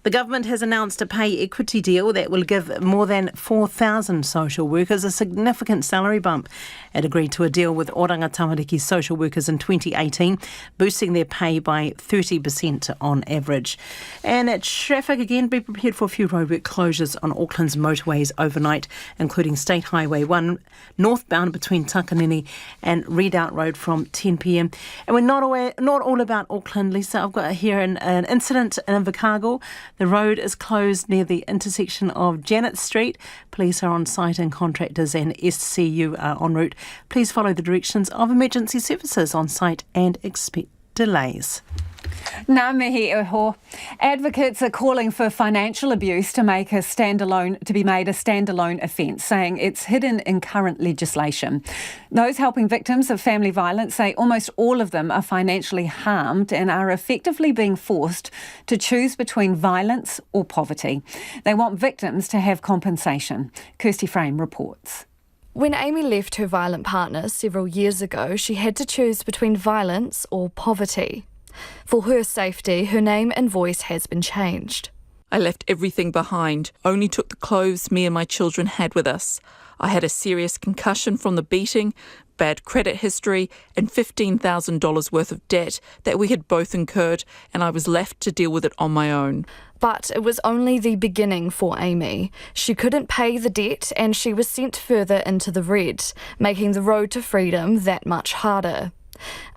The government has announced a pay equity deal that will give more than 4,000 social workers a significant salary bump. It agreed to a deal with Oranga Tamariki social workers in 2018, boosting their pay by 30% on average. And at traffic again, be prepared for a few roadwork closures on Auckland's motorways overnight, including State Highway 1 northbound between Takanini and Redoubt Road from 10 p.m. And we're not all about Auckland, Lisa. I've got here an incident in Invercargill. The road is closed near the intersection of Janet Street. Police are on site and contractors and SCU are en route. Please follow the directions of emergency services on site and expect delays. Ngā mihi iho. Advocates are calling for financial abuse to be made a standalone offence, saying it's hidden in current legislation. Those helping victims of family violence say almost all of them are financially harmed and are effectively being forced to choose between violence or poverty. They want victims to have compensation. Kirsty Frame reports. When Amy left her violent partner several years ago, she had to choose between violence or poverty. For her safety, her name and voice has been changed. I left everything behind, only took the clothes me and my children had with us. I had a serious concussion from the beating, bad credit history, and $15,000 worth of debt that we had both incurred, and I was left to deal with it on my own. But it was only the beginning for Amy. She couldn't pay the debt and she was sent further into the red, making the road to freedom that much harder.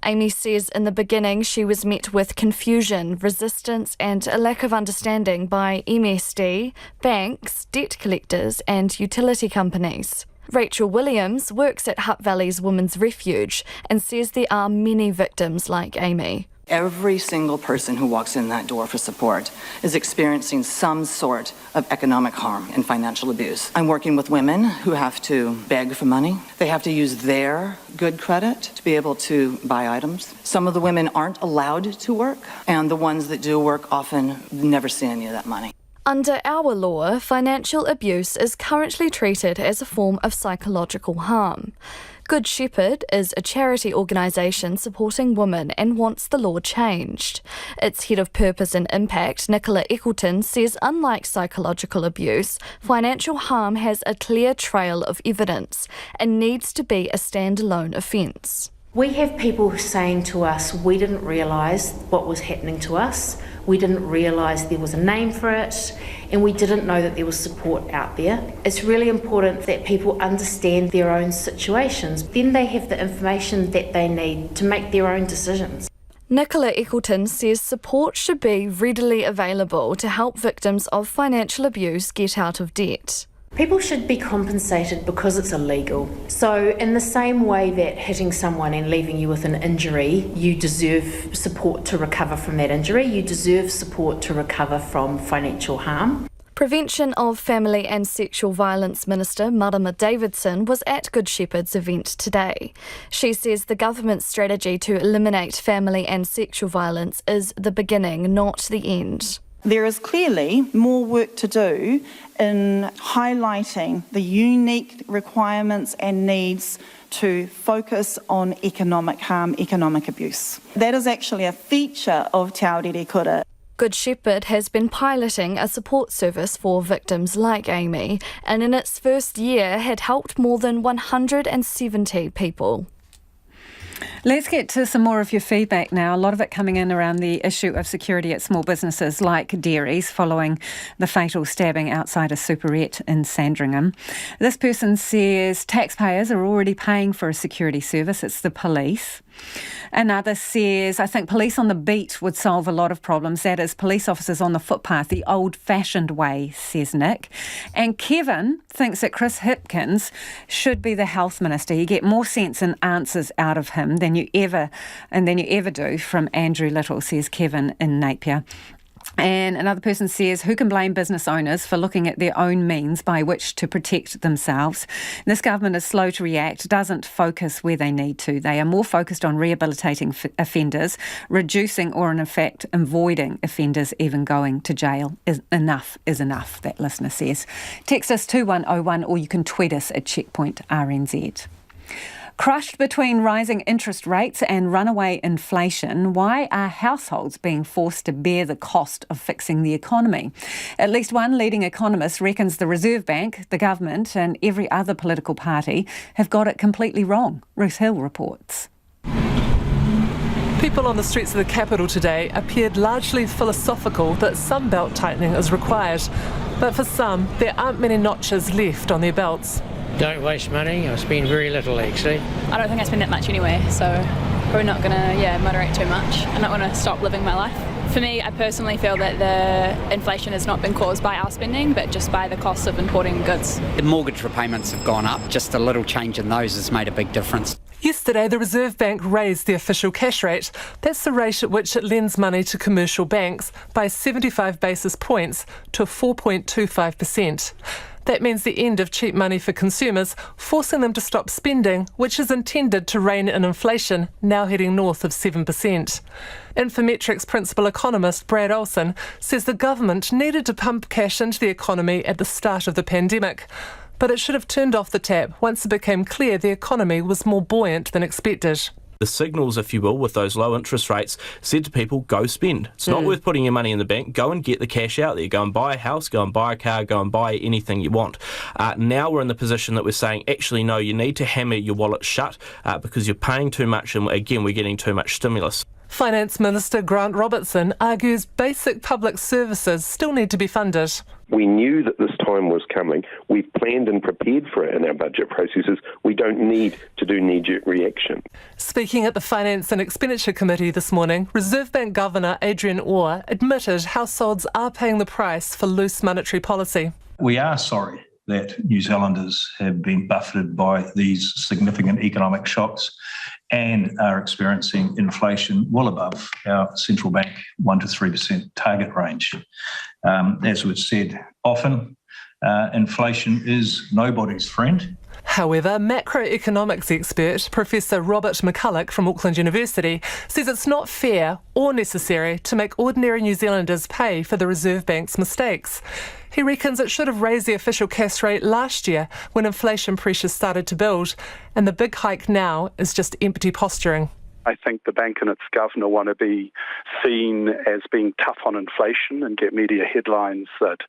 Amy says in the beginning she was met with confusion, resistance and a lack of understanding by MSD, banks, debt collectors and utility companies. Rachel Williams works at Hutt Valley's Women's Refuge and says there are many victims like Amy. Every single person who walks in that door for support is experiencing some sort of economic harm and financial abuse. I'm working with women who have to beg for money. They have to use their good credit to be able to buy items. Some of the women aren't allowed to work, and the ones that do work often never see any of that money. Under our law, financial abuse is currently treated as a form of psychological harm. Good Shepherd is a charity organisation supporting women and wants the law changed. Its head of purpose and impact, Nicola Eccleton, says unlike psychological abuse, financial harm has a clear trail of evidence and needs to be a standalone offence. We have people saying to us, we didn't realise what was happening to us, we didn't realise there was a name for it, and we didn't know that there was support out there. It's really important that people understand their own situations. Then they have the information that they need to make their own decisions. Nicola Eccleton says support should be readily available to help victims of financial abuse get out of debt. People should be compensated because it's illegal. So in the same way that hitting someone and leaving you with an injury, you deserve support to recover from that injury, you deserve support to recover from financial harm. Prevention of Family and Sexual Violence Minister Marama Davidson was at Good Shepherd's event today. She says the government's strategy to eliminate family and sexual violence is the beginning, not the end. There is clearly more work to do in highlighting the unique requirements and needs to focus on economic harm, economic abuse. That is actually a feature of Te Aorere Kura. Good Shepherd has been piloting a support service for victims like Amy, and in its first year had helped more than 170 people. Let's get to some more of your feedback now. A lot of it coming in around the issue of security at small businesses like dairies following the fatal stabbing outside a superette in Sandringham. This person says taxpayers are already paying for a security service. It's the police. Another says, I think police on the beat would solve a lot of problems. That is, police officers on the footpath, the old-fashioned way, says Nick. And Kevin thinks that Chris Hipkins should be the health minister. You get more sense and answers out of him than you ever do from Andrew Little, says Kevin in Napier. And another person says, who can blame business owners for looking at their own means by which to protect themselves? This government is slow to react, doesn't focus where they need to. They are more focused on rehabilitating offenders, reducing or in fact avoiding offenders even going to jail. Enough is enough, that listener says. Text us 2101 or you can tweet us at Checkpoint RNZ. Crushed between rising interest rates and runaway inflation, why are households being forced to bear the cost of fixing the economy? At least one leading economist reckons the Reserve Bank, the government and every other political party have got it completely wrong. Ruth Hill reports. People on the streets of the capital today appeared largely philosophical that some belt tightening is required. But for some, there aren't many notches left on their belts. Don't waste money. I spend very little, actually. I don't think I spend that much anyway, so probably not going to, moderate too much. I'm not going to stop living my life. For me, I personally feel that the inflation has not been caused by our spending, but just by the cost of importing goods. The mortgage repayments have gone up. Just a little change in those has made a big difference. Yesterday, the Reserve Bank raised the official cash rate. That's the rate at which it lends money to commercial banks by 75 basis points to 4.25%. That means the end of cheap money for consumers, forcing them to stop spending, which is intended to rein in inflation, now heading north of 7%. Infometrics principal economist Brad Olsen says the government needed to pump cash into the economy at the start of the pandemic. But it should have turned off the tap once it became clear the economy was more buoyant than expected. The signals, if you will, with those low interest rates said to people, go spend. It's not worth putting your money in the bank. Go and get the cash out there. Go and buy a house, go and buy a car, go and buy anything you want. Now we're in the position that we're saying, actually, no, you need to hammer your wallet shut because you're paying too much and, again, we're getting too much stimulus. Finance Minister Grant Robertson argues basic public services still need to be funded. We knew that this time was coming. We've planned and prepared for it in our budget processes. We don't need to do knee-jerk reaction. Speaking at the Finance and Expenditure Committee this morning, Reserve Bank Governor Adrian Orr admitted households are paying the price for loose monetary policy. We are sorry that New Zealanders have been buffeted by these significant economic shocks and are experiencing inflation well above our central bank 1 to 3% target range. As we've said often, inflation is nobody's friend. However, macroeconomics expert Professor Robert McCulloch from Auckland University says it's not fair or necessary to make ordinary New Zealanders pay for the Reserve Bank's mistakes. He reckons it should have raised the official cash rate last year when inflation pressures started to build, and the big hike now is just empty posturing. I think the bank and its governor want to be seen as being tough on inflation and get media headlines that,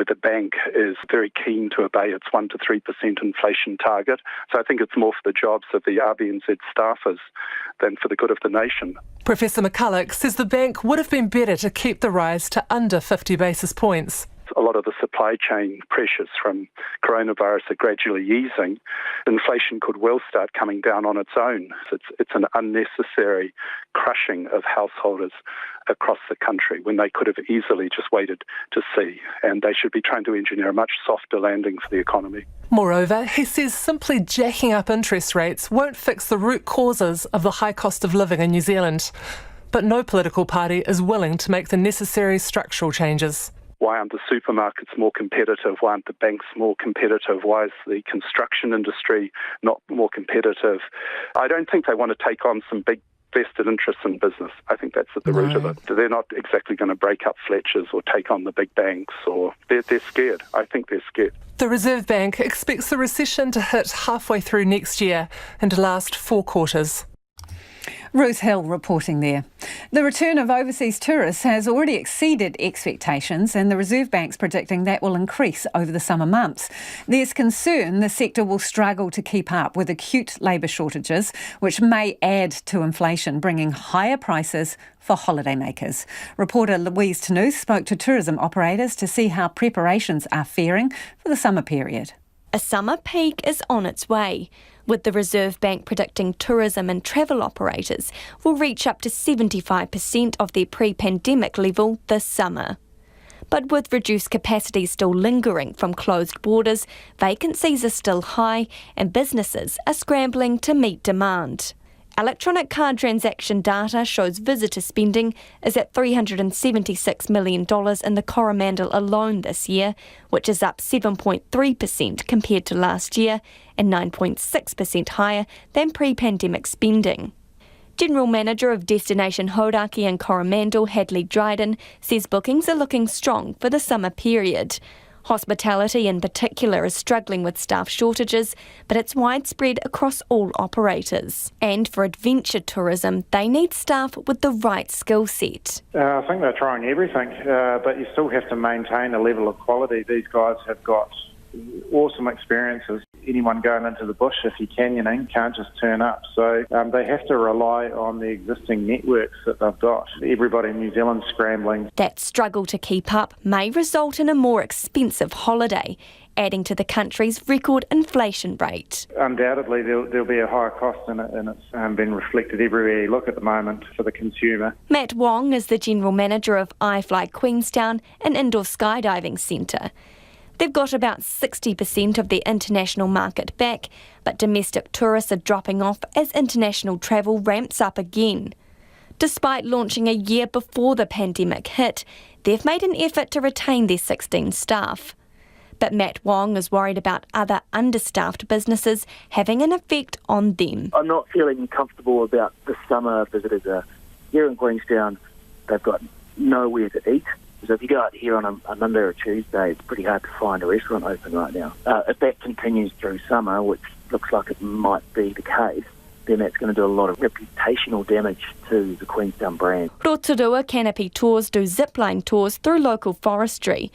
the bank is very keen to obey its 1 to 3% inflation target. So I think it's more for the jobs of the RBNZ staffers than for the good of the nation. Professor McCulloch says the bank would have been better to keep the rise to under 50 basis points. A lot of the supply chain pressures from coronavirus are gradually easing. Inflation could well start coming down on its own. It's an unnecessary crushing of householders across the country when they could have easily just waited to see, and they should be trying to engineer a much softer landing for the economy. Moreover, he says simply jacking up interest rates won't fix the root causes of the high cost of living in New Zealand. But no political party is willing to make the necessary structural changes. Why aren't the supermarkets more competitive? Why aren't the banks more competitive? Why is the construction industry not more competitive? I don't think they want to take on some big vested interests in business. I think that's at the root of it. They're not exactly going to break up Fletchers or take on the big banks, or they're scared. I think they're scared. The Reserve Bank expects the recession to hit halfway through next year and to last 4 quarters. Ruth Hill reporting there. The return of overseas tourists has already exceeded expectations, and the Reserve Bank's predicting that will increase over the summer months. There's concern the sector will struggle to keep up with acute labour shortages, which may add to inflation, bringing higher prices for holidaymakers. Reporter Louise Tanous spoke to tourism operators to see how preparations are faring for the summer period. A summer peak is on its way, with the Reserve Bank predicting tourism and travel operators will reach up to 75% of their pre-pandemic level this summer. But with reduced capacity still lingering from closed borders, vacancies are still high and businesses are scrambling to meet demand. Electronic card transaction data shows visitor spending is at $376 million in the Coromandel alone this year, which is up 7.3% compared to last year and 9.6% higher than pre-pandemic spending. General Manager of Destination Hauraki in Coromandel, Hadley Dryden, says bookings are looking strong for the summer period. Hospitality in particular is struggling with staff shortages, but it's widespread across all operators. And for adventure tourism, they need staff with the right skill set. I think they're trying everything, but you still have to maintain a level of quality. These guys have got awesome experiences. Anyone going into the bush, if you're canyoning, can't just turn up. So they have to rely on the existing networks that they've got. Everybody in New Zealand's scrambling. That struggle to keep up may result in a more expensive holiday, adding to the country's record inflation rate. Undoubtedly, there'll be a higher cost in it, and it's been reflected everywhere you look at the moment for the consumer. Matt Wong is the General Manager of iFly Queenstown, an indoor skydiving centre. They've got about 60% of their international market back, but domestic tourists are dropping off as international travel ramps up again. Despite launching a year before the pandemic hit, they've made an effort to retain their 16 staff. But Matt Wong is worried about other understaffed businesses having an effect on them. I'm not feeling comfortable about the summer visitors. Here in Queenstown, they've got nowhere to eat. So if you go out here on a Monday or a Tuesday, it's pretty hard to find a restaurant open right now. If that continues through summer, which looks like it might be the case, then that's going to do a lot of reputational damage to the Queenstown brand. Rotorua Canopy Tours do zipline tours through local forestry.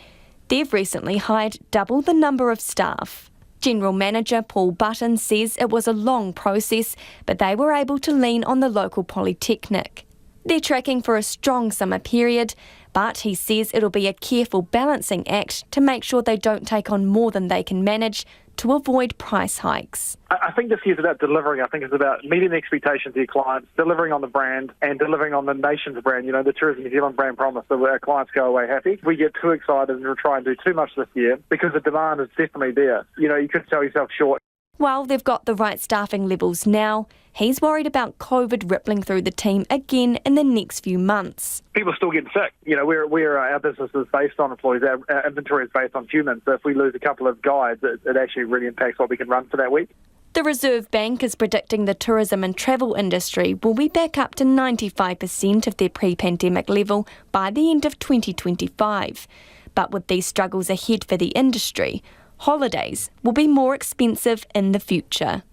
They've recently hired double the number of staff. General Manager Paul Button says it was a long process, but they were able to lean on the local polytechnic. They're tracking for a strong summer period, but he says it'll be a careful balancing act to make sure they don't take on more than they can manage to avoid price hikes. I think this year's about delivering. I think it's about meeting the expectations of your clients, delivering on the brand and delivering on the nation's brand, the Tourism New Zealand brand promise, so our clients go away happy. We get too excited and we'll try and do too much this year because the demand is definitely there. You could sell yourself short. While they've got the right staffing levels now, he's worried about COVID rippling through the team again in the next few months. People are still getting sick. Our business is based on employees. Our inventory is based on humans. So if we lose a couple of guides, it actually really impacts what we can run for that week. The Reserve Bank is predicting the tourism and travel industry will be back up to 95% of their pre-pandemic level by the end of 2025. But with these struggles ahead for the industry, holidays will be more expensive in the future.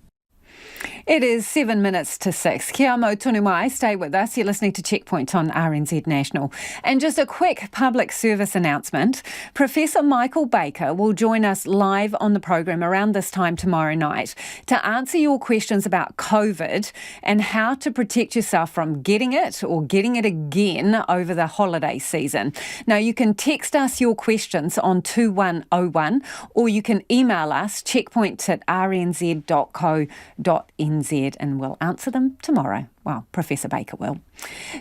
It is 7 minutes to 6. Kia mau tonu mai, stay with us. You're listening to Checkpoint on RNZ National. And just a quick public service announcement. Professor Michael Baker will join us live on the program around this time tomorrow night to answer your questions about COVID and how to protect yourself from getting it or getting it again over the holiday season. Now, you can text us your questions on 2101 or you can email us checkpoints@rnz.co.nz and we'll answer them tomorrow. Well, Professor Baker will.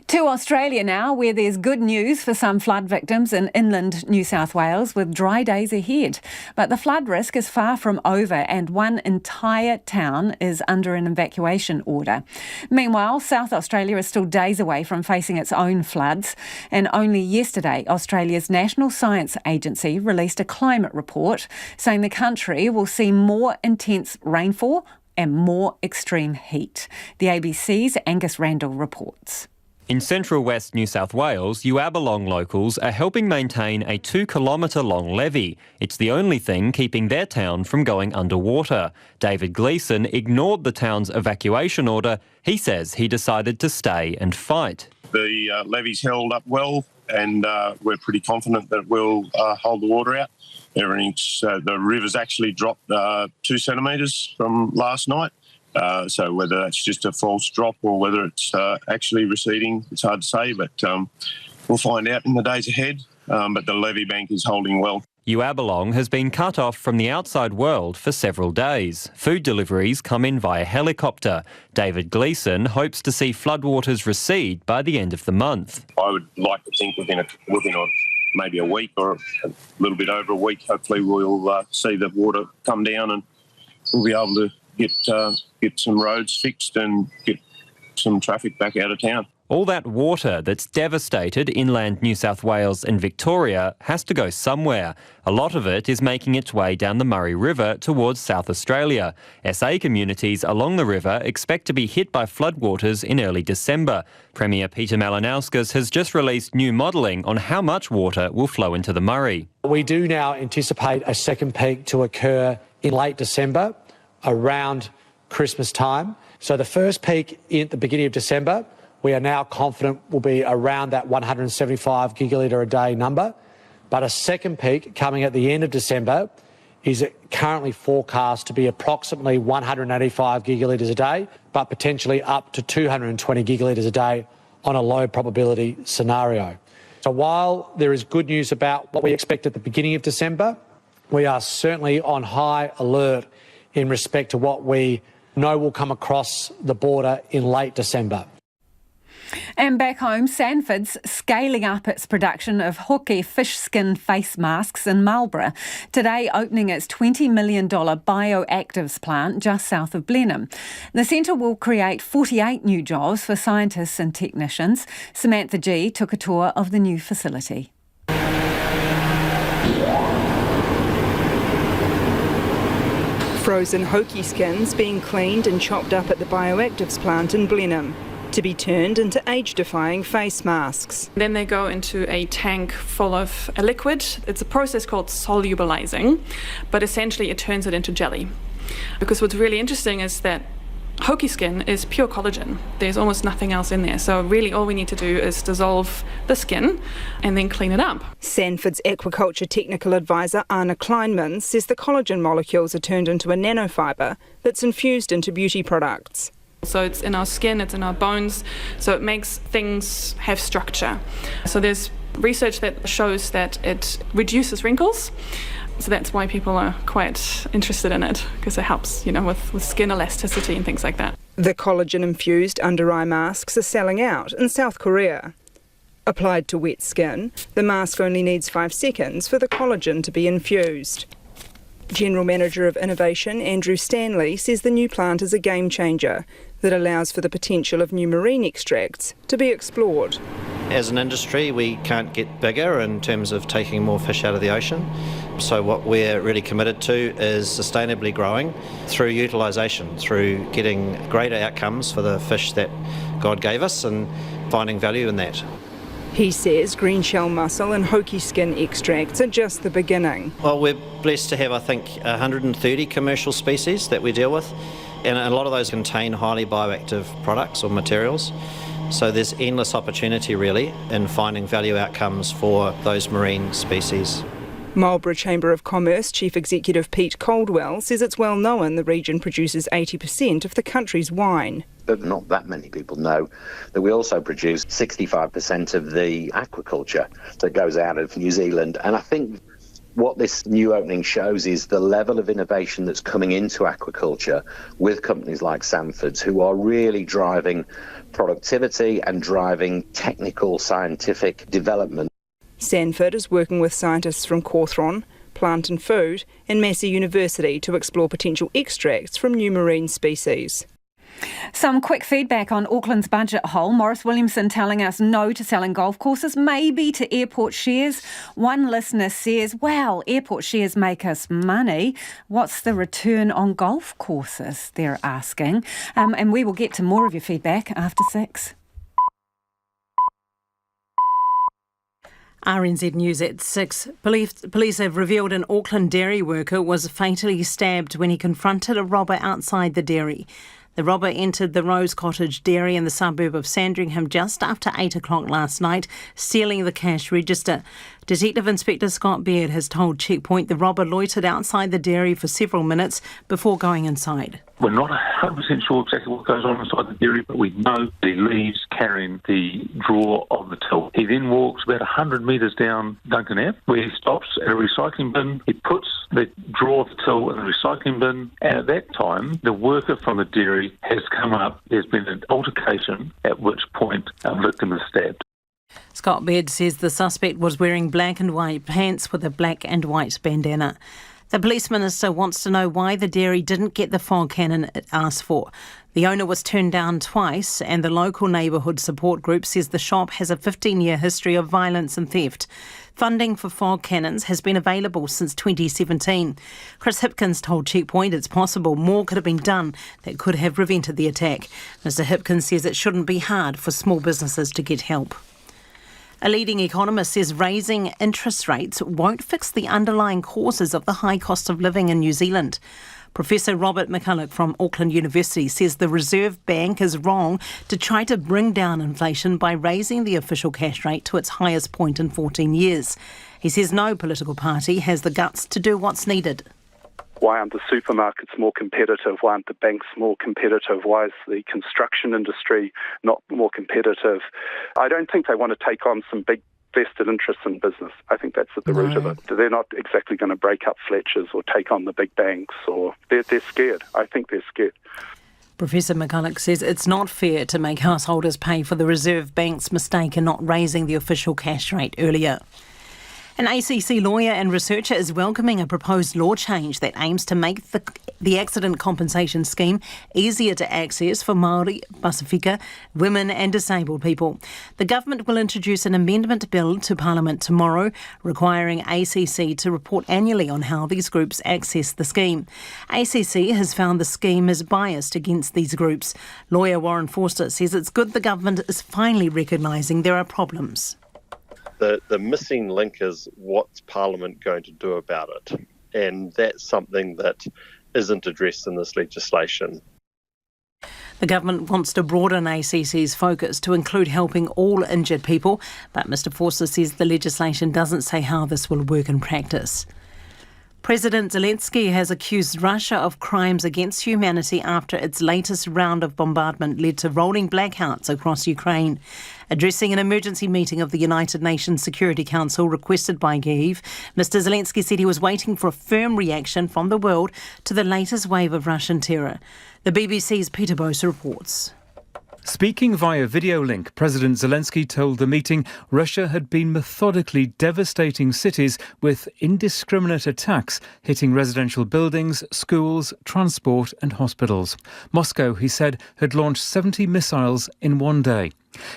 To Australia now, where there's good news for some flood victims in inland New South Wales with dry days ahead. But the flood risk is far from over and one entire town is under an evacuation order. Meanwhile, South Australia is still days away from facing its own floods. And only yesterday, Australia's National Science Agency released a climate report saying the country will see more intense rainfall and more extreme heat. The ABC's Angus Randall reports. In central west New South Wales, Uabalong locals are helping maintain a 2-kilometre long levee. It's the only thing keeping their town from going underwater. David Gleeson ignored the town's evacuation order. He says he decided to stay and fight. The levee's held up well and we're pretty confident that we'll hold the water out. The river's actually dropped 2 centimetres from last night. So whether that's just a false drop or whether it's actually receding, it's hard to say, but we'll find out in the days ahead. But the levee bank is holding well. Uabalong has been cut off from the outside world for several days. Food deliveries come in via helicopter. David Gleeson hopes to see floodwaters recede by the end of the month. I would like to think within maybe a week or a little bit over a week, hopefully we'll see the water come down and we'll be able to get some roads fixed and get some traffic back out of town. All that water that's devastated inland New South Wales and Victoria has to go somewhere. A lot of it is making its way down the Murray River towards South Australia. SA communities along the river expect to be hit by floodwaters in early December. Premier Peter Malinauskas has just released new modelling on how much water will flow into the Murray. We do now anticipate a second peak to occur in late December, around Christmas time. So the first peak at the beginning of December, we are now confident will be around that 175 gigalitre a day number. But a second peak coming at the end of December is currently forecast to be approximately 185 gigalitres a day, but potentially up to 220 gigalitres a day on a low probability scenario. So while there is good news about what we expect at the beginning of December, we are certainly on high alert in respect to what we know will come across the border in late December. And back home, Sanford's scaling up its production of hoki fish skin face masks in Marlborough, today opening its $20 million bioactives plant just south of Blenheim. The centre will create 48 new jobs for scientists and technicians. Samantha G took a tour of the new facility. Frozen hoki skins being cleaned and chopped up at the bioactives plant in Blenheim to be turned into age-defying face masks. Then they go into a tank full of a liquid. It's a process called solubilizing, but essentially it turns it into jelly. Because what's really interesting is that hoki skin is pure collagen. There's almost nothing else in there. So really all we need to do is dissolve the skin and then clean it up. Sanford's aquaculture technical advisor Anna Kleinman says the collagen molecules are turned into a nanofibre that's infused into beauty products. So it's in our skin, it's in our bones, so it makes things have structure. So there's research that shows that it reduces wrinkles. So that's why people are quite interested in it, because it helps, with skin elasticity and things like that. The collagen-infused under-eye masks are selling out in South Korea. Applied to wet skin, the mask only needs 5 seconds for the collagen to be infused. General Manager of Innovation Andrew Stanley says the new plant is a game changer that allows for the potential of new marine extracts to be explored. As an industry, we can't get bigger in terms of taking more fish out of the ocean. So what we're really committed to is sustainably growing through utilisation, through getting greater outcomes for the fish that God gave us and finding value in that. He says green shell mussel and hoki skin extracts are just the beginning. Well, we're blessed to have, I think, 130 commercial species that we deal with, and a lot of those contain highly bioactive products or materials. So there's endless opportunity, really, in finding value outcomes for those marine species. Marlborough Chamber of Commerce Chief Executive Pete Caldwell says it's well known the region produces 80% of the country's wine. But not that many people know that we also produce 65% of the aquaculture that goes out of New Zealand. And I think what this new opening shows is the level of innovation that's coming into aquaculture with companies like Sanford's, who are really driving productivity and driving technical scientific development. Sanford is working with scientists from Cawthron, Plant and Food and Massey University to explore potential extracts from new marine species. Some quick feedback on Auckland's budget hole. Morris Williamson telling us no to selling golf courses, maybe to airport shares. One listener says, well, airport shares make us money. What's the return on golf courses, they're asking. And we will get to more of your feedback after 6. RNZ News at 6. Police have revealed an Auckland dairy worker was fatally stabbed when he confronted a robber outside the dairy. The robber entered the Rose Cottage dairy in the suburb of Sandringham just after 8 o'clock last night, stealing the cash register. Detective Inspector Scott Baird has told Checkpoint the robber loitered outside the dairy for several minutes before going inside. We're not 100% sure exactly what goes on inside the dairy, but we know that he leaves carrying the drawer of the till. He then walks about 100 metres down Duncan Ave, where he stops at a recycling bin. He puts the drawer of the till in the recycling bin, and at that time, the worker from the dairy has come up. There's been an altercation, at which point a victim is stabbed. Scott Baird says the suspect was wearing black and white pants with a black and white bandana. The police minister wants to know why the dairy didn't get the fog cannon it asked for. The owner was turned down twice, and the local neighbourhood support group says the shop has a 15-year history of violence and theft. Funding for fog cannons has been available since 2017. Chris Hipkins told Checkpoint it's possible more could have been done that could have prevented the attack. Mr Hipkins says it shouldn't be hard for small businesses to get help. A leading economist says raising interest rates won't fix the underlying causes of the high cost of living in New Zealand. Professor Robert McCulloch from Auckland University says the Reserve Bank is wrong to try to bring down inflation by raising the official cash rate to its highest point in 14 years. He says no political party has the guts to do what's needed. Why aren't the supermarkets more competitive? Why aren't the banks more competitive? Why is the construction industry not more competitive? I don't think they want to take on some big vested interests in business. I think that's at the root of it. They're not exactly going to break up Fletcher's or take on the big banks, or they're scared. I think they're scared. Professor McCulloch says it's not fair to make householders pay for the Reserve Bank's mistake in not raising the official cash rate earlier. An ACC lawyer and researcher is welcoming a proposed law change that aims to make the accident compensation scheme easier to access for Māori, Pasifika, women and disabled people. The government will introduce an amendment bill to Parliament tomorrow, requiring ACC to report annually on how these groups access the scheme. ACC has found the scheme is biased against these groups. Lawyer Warren Forster says it's good the government is finally recognising there are problems. The missing link is what's Parliament going to do about it, and that's something that isn't addressed in this legislation. The government wants to broaden ACC's focus to include helping all injured people, but Mr Forster says the legislation doesn't say how this will work in practice. President Zelensky has accused Russia of crimes against humanity after its latest round of bombardment led to rolling blackouts across Ukraine. Addressing an emergency meeting of the United Nations Security Council requested by Kyiv, Mr. Zelensky said he was waiting for a firm reaction from the world to the latest wave of Russian terror. The BBC's Peter Bose reports. Speaking via video link, President Zelensky told the meeting Russia had been methodically devastating cities with indiscriminate attacks hitting residential buildings, schools, transport and hospitals. Moscow, he said, had launched 70 missiles in one day.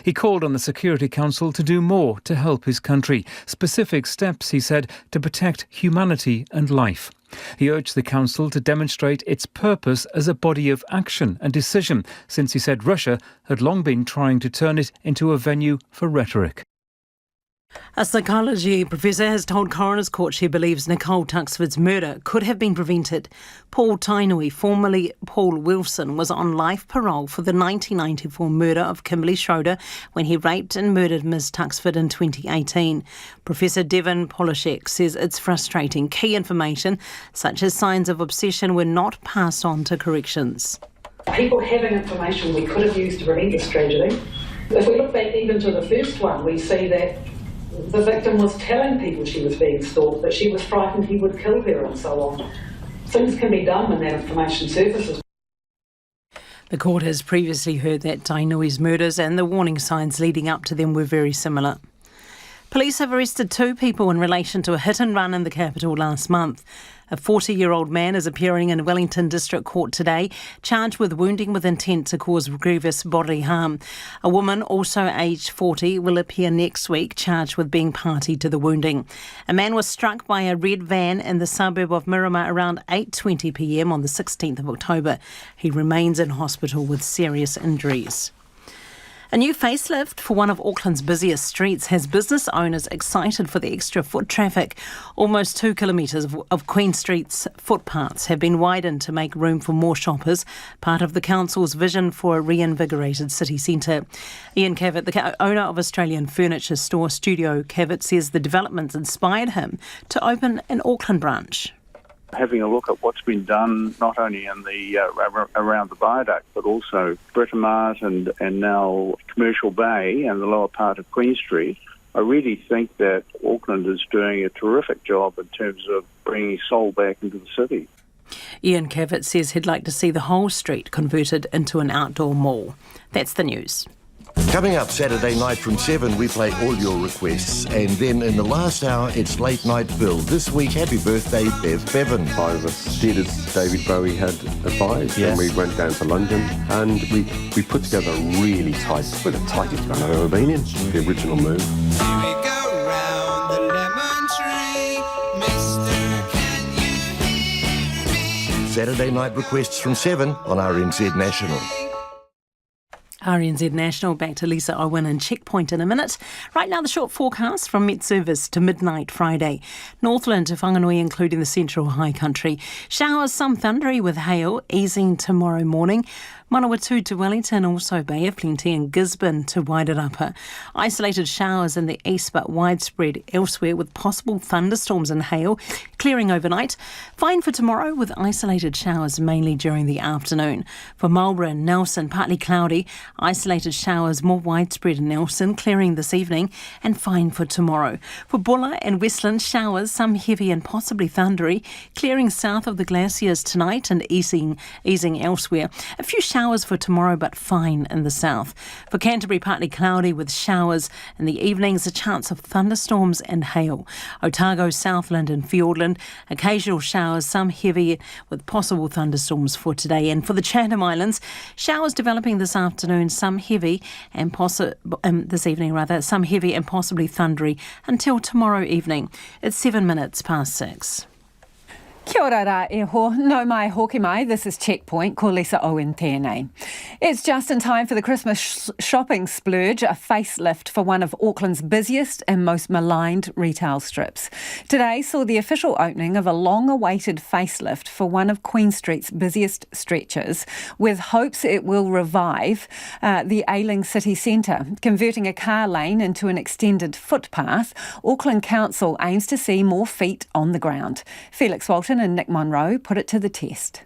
He called on the Security Council to do more to help his country. Specific steps, he said, to protect humanity and life. He urged the Council to demonstrate its purpose as a body of action and decision, since he said Russia had long been trying to turn it into a venue for rhetoric. A psychology professor has told Coroner's Court she believes Nicole Tuxford's murder could have been prevented. Paul Tainui, formerly Paul Wilson, was on life parole for the 1994 murder of Kimberly Schroeder when he raped and murdered Ms Tuxford in 2018. Professor Devon Polishek says it's frustrating. Key information, such as signs of obsession, were not passed on to corrections. People having information we could have used to prevent this tragedy. If we look back even to the first one, we see that the victim was telling people she was being stalked, that she was frightened he would kill her and so on. Things can be done when that information surfaces. The court has previously heard that Tainui's murders and the warning signs leading up to them were very similar. Police have arrested 2 people in relation to a hit and run in the capital last month. A 40-year-old man is appearing in Wellington District Court today, charged with wounding with intent to cause grievous bodily harm. A woman, also aged 40, will appear next week, charged with being party to the wounding. A man was struck by a red van in the suburb of Miramar around 8:20pm on the 16th of October. He remains in hospital with serious injuries. A new facelift for one of Auckland's busiest streets has business owners excited for the extra foot traffic. Almost 2 kilometres of Queen Street's footpaths have been widened to make room for more shoppers, part of the council's vision for a reinvigorated city centre. Ian Cavett, the owner of Australian furniture store Studio Cavett, says the developments inspired him to open an Auckland branch. Having a look at what's been done not only in the around the viaduct but also Britomart and now Commercial Bay and the lower part of Queen Street, I really think that Auckland is doing a terrific job in terms of bringing soul back into the city. Ian Cavett says he'd like to see the whole street converted into an outdoor mall. That's the news. Coming up Saturday night from 7, we play all your requests. And then in the last hour, it's Late Night Bill. This week, happy birthday, Bev Bevan. I was did as David Bowie had advised, Yes. and we went down to London, and we put together a really tight, well, the tightest band I've ever been in, the original Move. Saturday night requests from 7 on RNZ National. RNZ National, back to Lisa Owen and Checkpoint in a minute. Right now, the short forecast from Met Service to midnight Friday. Northland to Whanganui, including the central high country. Showers, some thundery with hail, easing tomorrow morning. Manawatu to Wellington, also Bay of Plenty, and Gisborne to Wairarapa. Isolated showers in the east, but widespread elsewhere with possible thunderstorms and hail, clearing overnight. Fine for tomorrow with isolated showers mainly during the afternoon. For Marlborough and Nelson, partly cloudy. Isolated showers more widespread in Nelson, clearing this evening, and fine for tomorrow. For Bulla and Westland, showers, some heavy and possibly thundery, clearing south of the glaciers tonight and easing elsewhere. A few showers for tomorrow, but fine in the south. For Canterbury, partly cloudy with showers in the evenings, a chance of thunderstorms and hail. Otago, Southland and Fiordland, occasional showers, some heavy with possible thunderstorms for today. And for the Chatham Islands, showers developing this afternoon, some heavy and this evening rather, some heavy and possibly thundery until tomorrow evening. It's 7 minutes past 6. Kia ora rā e ho, no mai hoki mai, this is Checkpoint, ko Lisa Owen tēnei. It's just in time for the Christmas shopping splurge, a facelift for one of Auckland's busiest and most maligned retail strips. Today saw the official opening of a long-awaited facelift for one of Queen Street's busiest stretches, with hopes it will revive the ailing city centre. Converting a car lane into an extended footpath, Auckland Council aims to see more feet on the ground. Felix Walton and Nick Monroe put it to the test.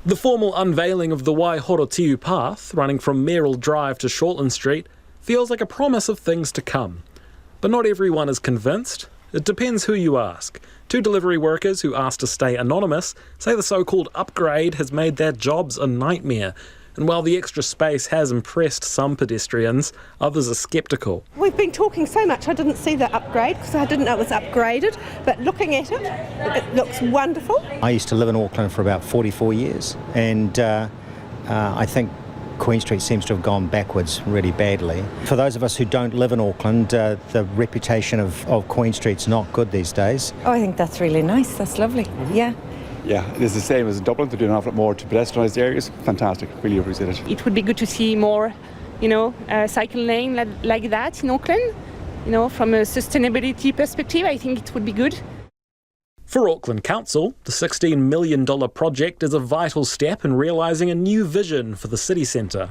The formal unveiling of the Waihorotiu path, running from Merrill Drive to Shortland Street, feels like a promise of things to come. But not everyone is convinced. It depends who you ask. Two delivery workers who asked to stay anonymous say the so-called upgrade has made their jobs a nightmare. And while the extra space has impressed some pedestrians, others are sceptical. We've been talking so much, I didn't see the upgrade because I didn't know it was upgraded, but looking at it, it looks wonderful. I used to live in Auckland for about 44 years, and I think Queen Street seems to have gone backwards really badly. For those of us who don't live in Auckland, the reputation of Queen Street's not good these days. Oh, I think that's really nice, that's lovely, yeah. Yeah, it is the same as Dublin. They're doing an awful lot more to pedestrianised areas. Fantastic, really appreciate it. It would be good to see more, cycle lane like that in Auckland. From a sustainability perspective, I think it would be good. For Auckland Council, the $16 million project is a vital step in realising a new vision for the city centre.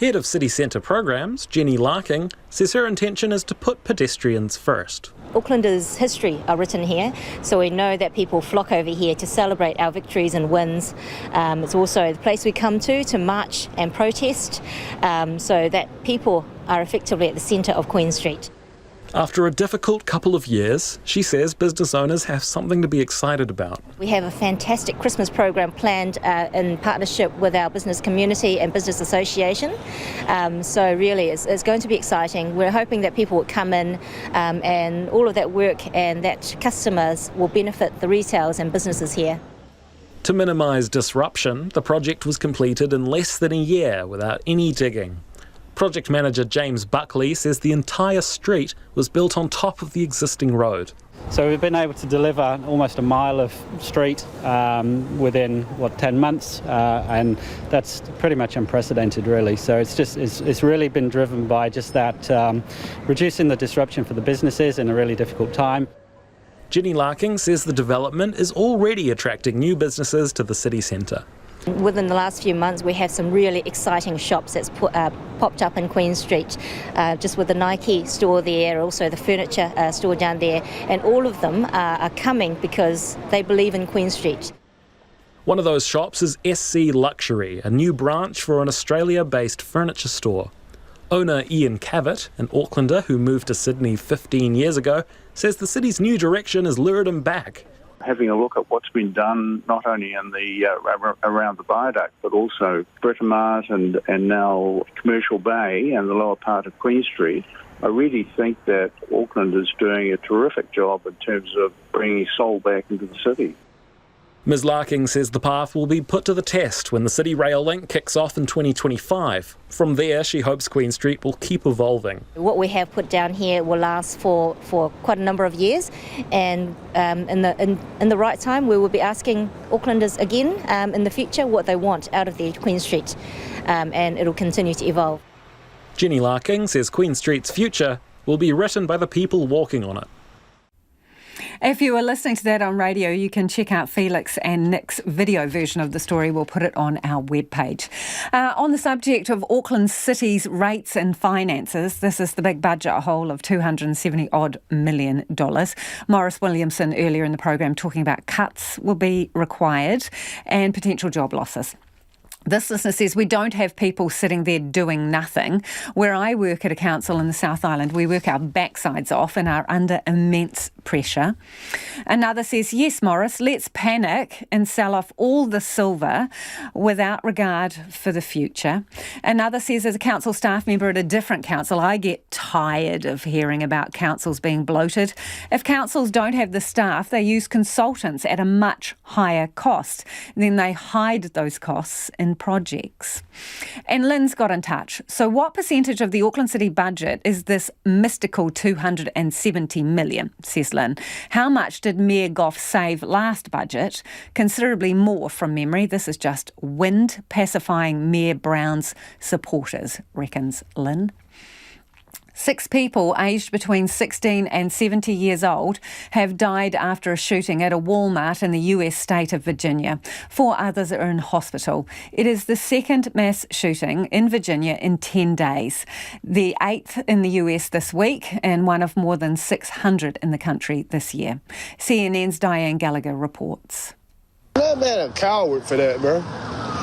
Head of City Centre Programs, Jenny Larking, says her intention is to put pedestrians first. Aucklanders' history are written here, so we know that people flock over here to celebrate our victories and wins. It's also the place we come to march and protest, so that people are effectively at the centre of Queen Street. After a difficult couple of years, she says business owners have something to be excited about. We have a fantastic Christmas program planned in partnership with our business community and business association. So really it's going to be exciting. We're hoping that people will come in and all of that work and that customers will benefit the retailers and businesses here. To minimise disruption, the project was completed in less than a year without any digging. Project manager James Buckley says the entire street was built on top of the existing road. So we've been able to deliver almost a mile of street within 10 months, and that's pretty much unprecedented, really. So it's really been driven by just that reducing the disruption for the businesses in a really difficult time. Jenny Larking says the development is already attracting new businesses to the city centre. Within the last few months, we have some really exciting shops that's popped up in Queen Street, just with the Nike store there, also the furniture store down there, and all of them are coming because they believe in Queen Street. One of those shops is SC Luxury, a new branch for an Australia-based furniture store. Owner Ian Cavett, an Aucklander who moved to Sydney 15 years ago, says the city's new direction has lured him back. Having a look at what's been done not only in the around the viaduct, but also Britomart and now Commercial Bay and the lower part of Queen Street, I really think that Auckland is doing a terrific job in terms of bringing soul back into the city. Ms Larking says the path will be put to the test when the City Rail Link kicks off in 2025. From there, she hopes Queen Street will keep evolving. What we have put down here will last for quite a number of years, and in the right time we will be asking Aucklanders again in the future what they want out of their Queen Street, and it'll continue to evolve. Jenny Larking says Queen Street's future will be written by the people walking on it. If you were listening to that on radio, you can check out Felix and Nick's video version of the story. We'll put it on our webpage. On the subject of Auckland City's rates and finances, this is the big budget hole of $270 million. Maurice Williamson earlier in the program talking about cuts will be required and potential job losses. This listener says, we don't have people sitting there doing nothing. Where I work at a council in the South Island, we work our backsides off and are under immense pressure. Another says, yes, Morris, let's panic and sell off all the silver without regard for the future. Another says, as a council staff member at a different council, I get tired of hearing about councils being bloated. If councils don't have the staff, they use consultants at a much higher cost. And then they hide those costs in projects. And Lynn's got in touch. So what percentage of the Auckland City budget is this mystical $270 million, says Lynn? Lynn. How much did Mayor Gough save last budget? Considerably more from memory. This is just wind pacifying Mayor Brown's supporters, reckons Lynn. 6 people aged between 16 and 70 years old have died after a shooting at a Walmart in the US state of Virginia. 4 others are in hospital. It is the second mass shooting in Virginia in 10 days, the 8th in the US this week, and one of more than 600 in the country this year. CNN's Diane Gallagher reports. That man a coward for that, bro.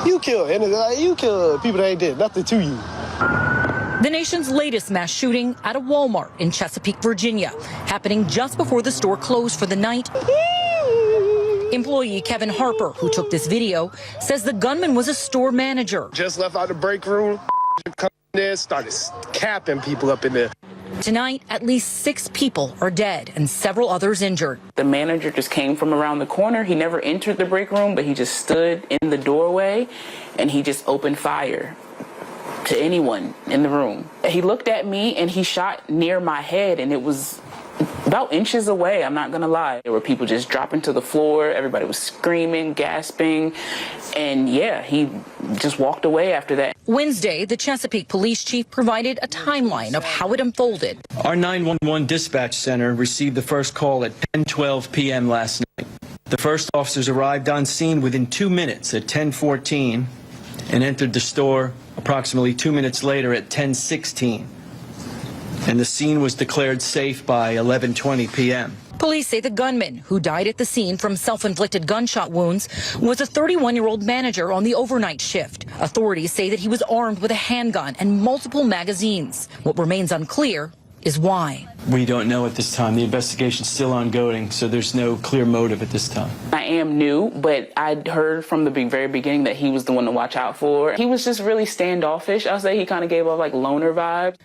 You kill people that ain't did nothing to you. The nation's latest mass shooting at a Walmart in Chesapeake, Virginia, happening just before the store closed for the night. Employee Kevin Harper, who took this video, says the gunman was a store manager. Just left out the break room, come in there, started capping people up in there. Tonight, at least 6 people are dead and several others injured. The manager just came from around the corner. He never entered the break room, but he just stood in the doorway and he just opened fire to anyone in the room. He looked at me and he shot near my head, and it was about inches away, I'm not gonna lie. There were people just dropping to the floor, everybody was screaming, gasping, and yeah, he just walked away after that. Wednesday, the Chesapeake police chief provided a timeline of how it unfolded. Our 911 dispatch center received the first call at 10:12 p.m. last night. The first officers arrived on scene within 2 minutes at 10:14 and entered the store approximately 2 minutes later at 10:16. And the scene was declared safe by 11:20 p.m. Police say the gunman, who died at the scene from self-inflicted gunshot wounds, was a 31-year-old manager on the overnight shift. Authorities say that he was armed with a handgun and multiple magazines. What remains unclear is why. We don't know at this time. The investigation's still ongoing, so there's no clear motive at this time. I am new, but I'd heard from the very beginning that he was the one to watch out for. He was just really standoffish. I'll say he kind of gave off like loner vibes.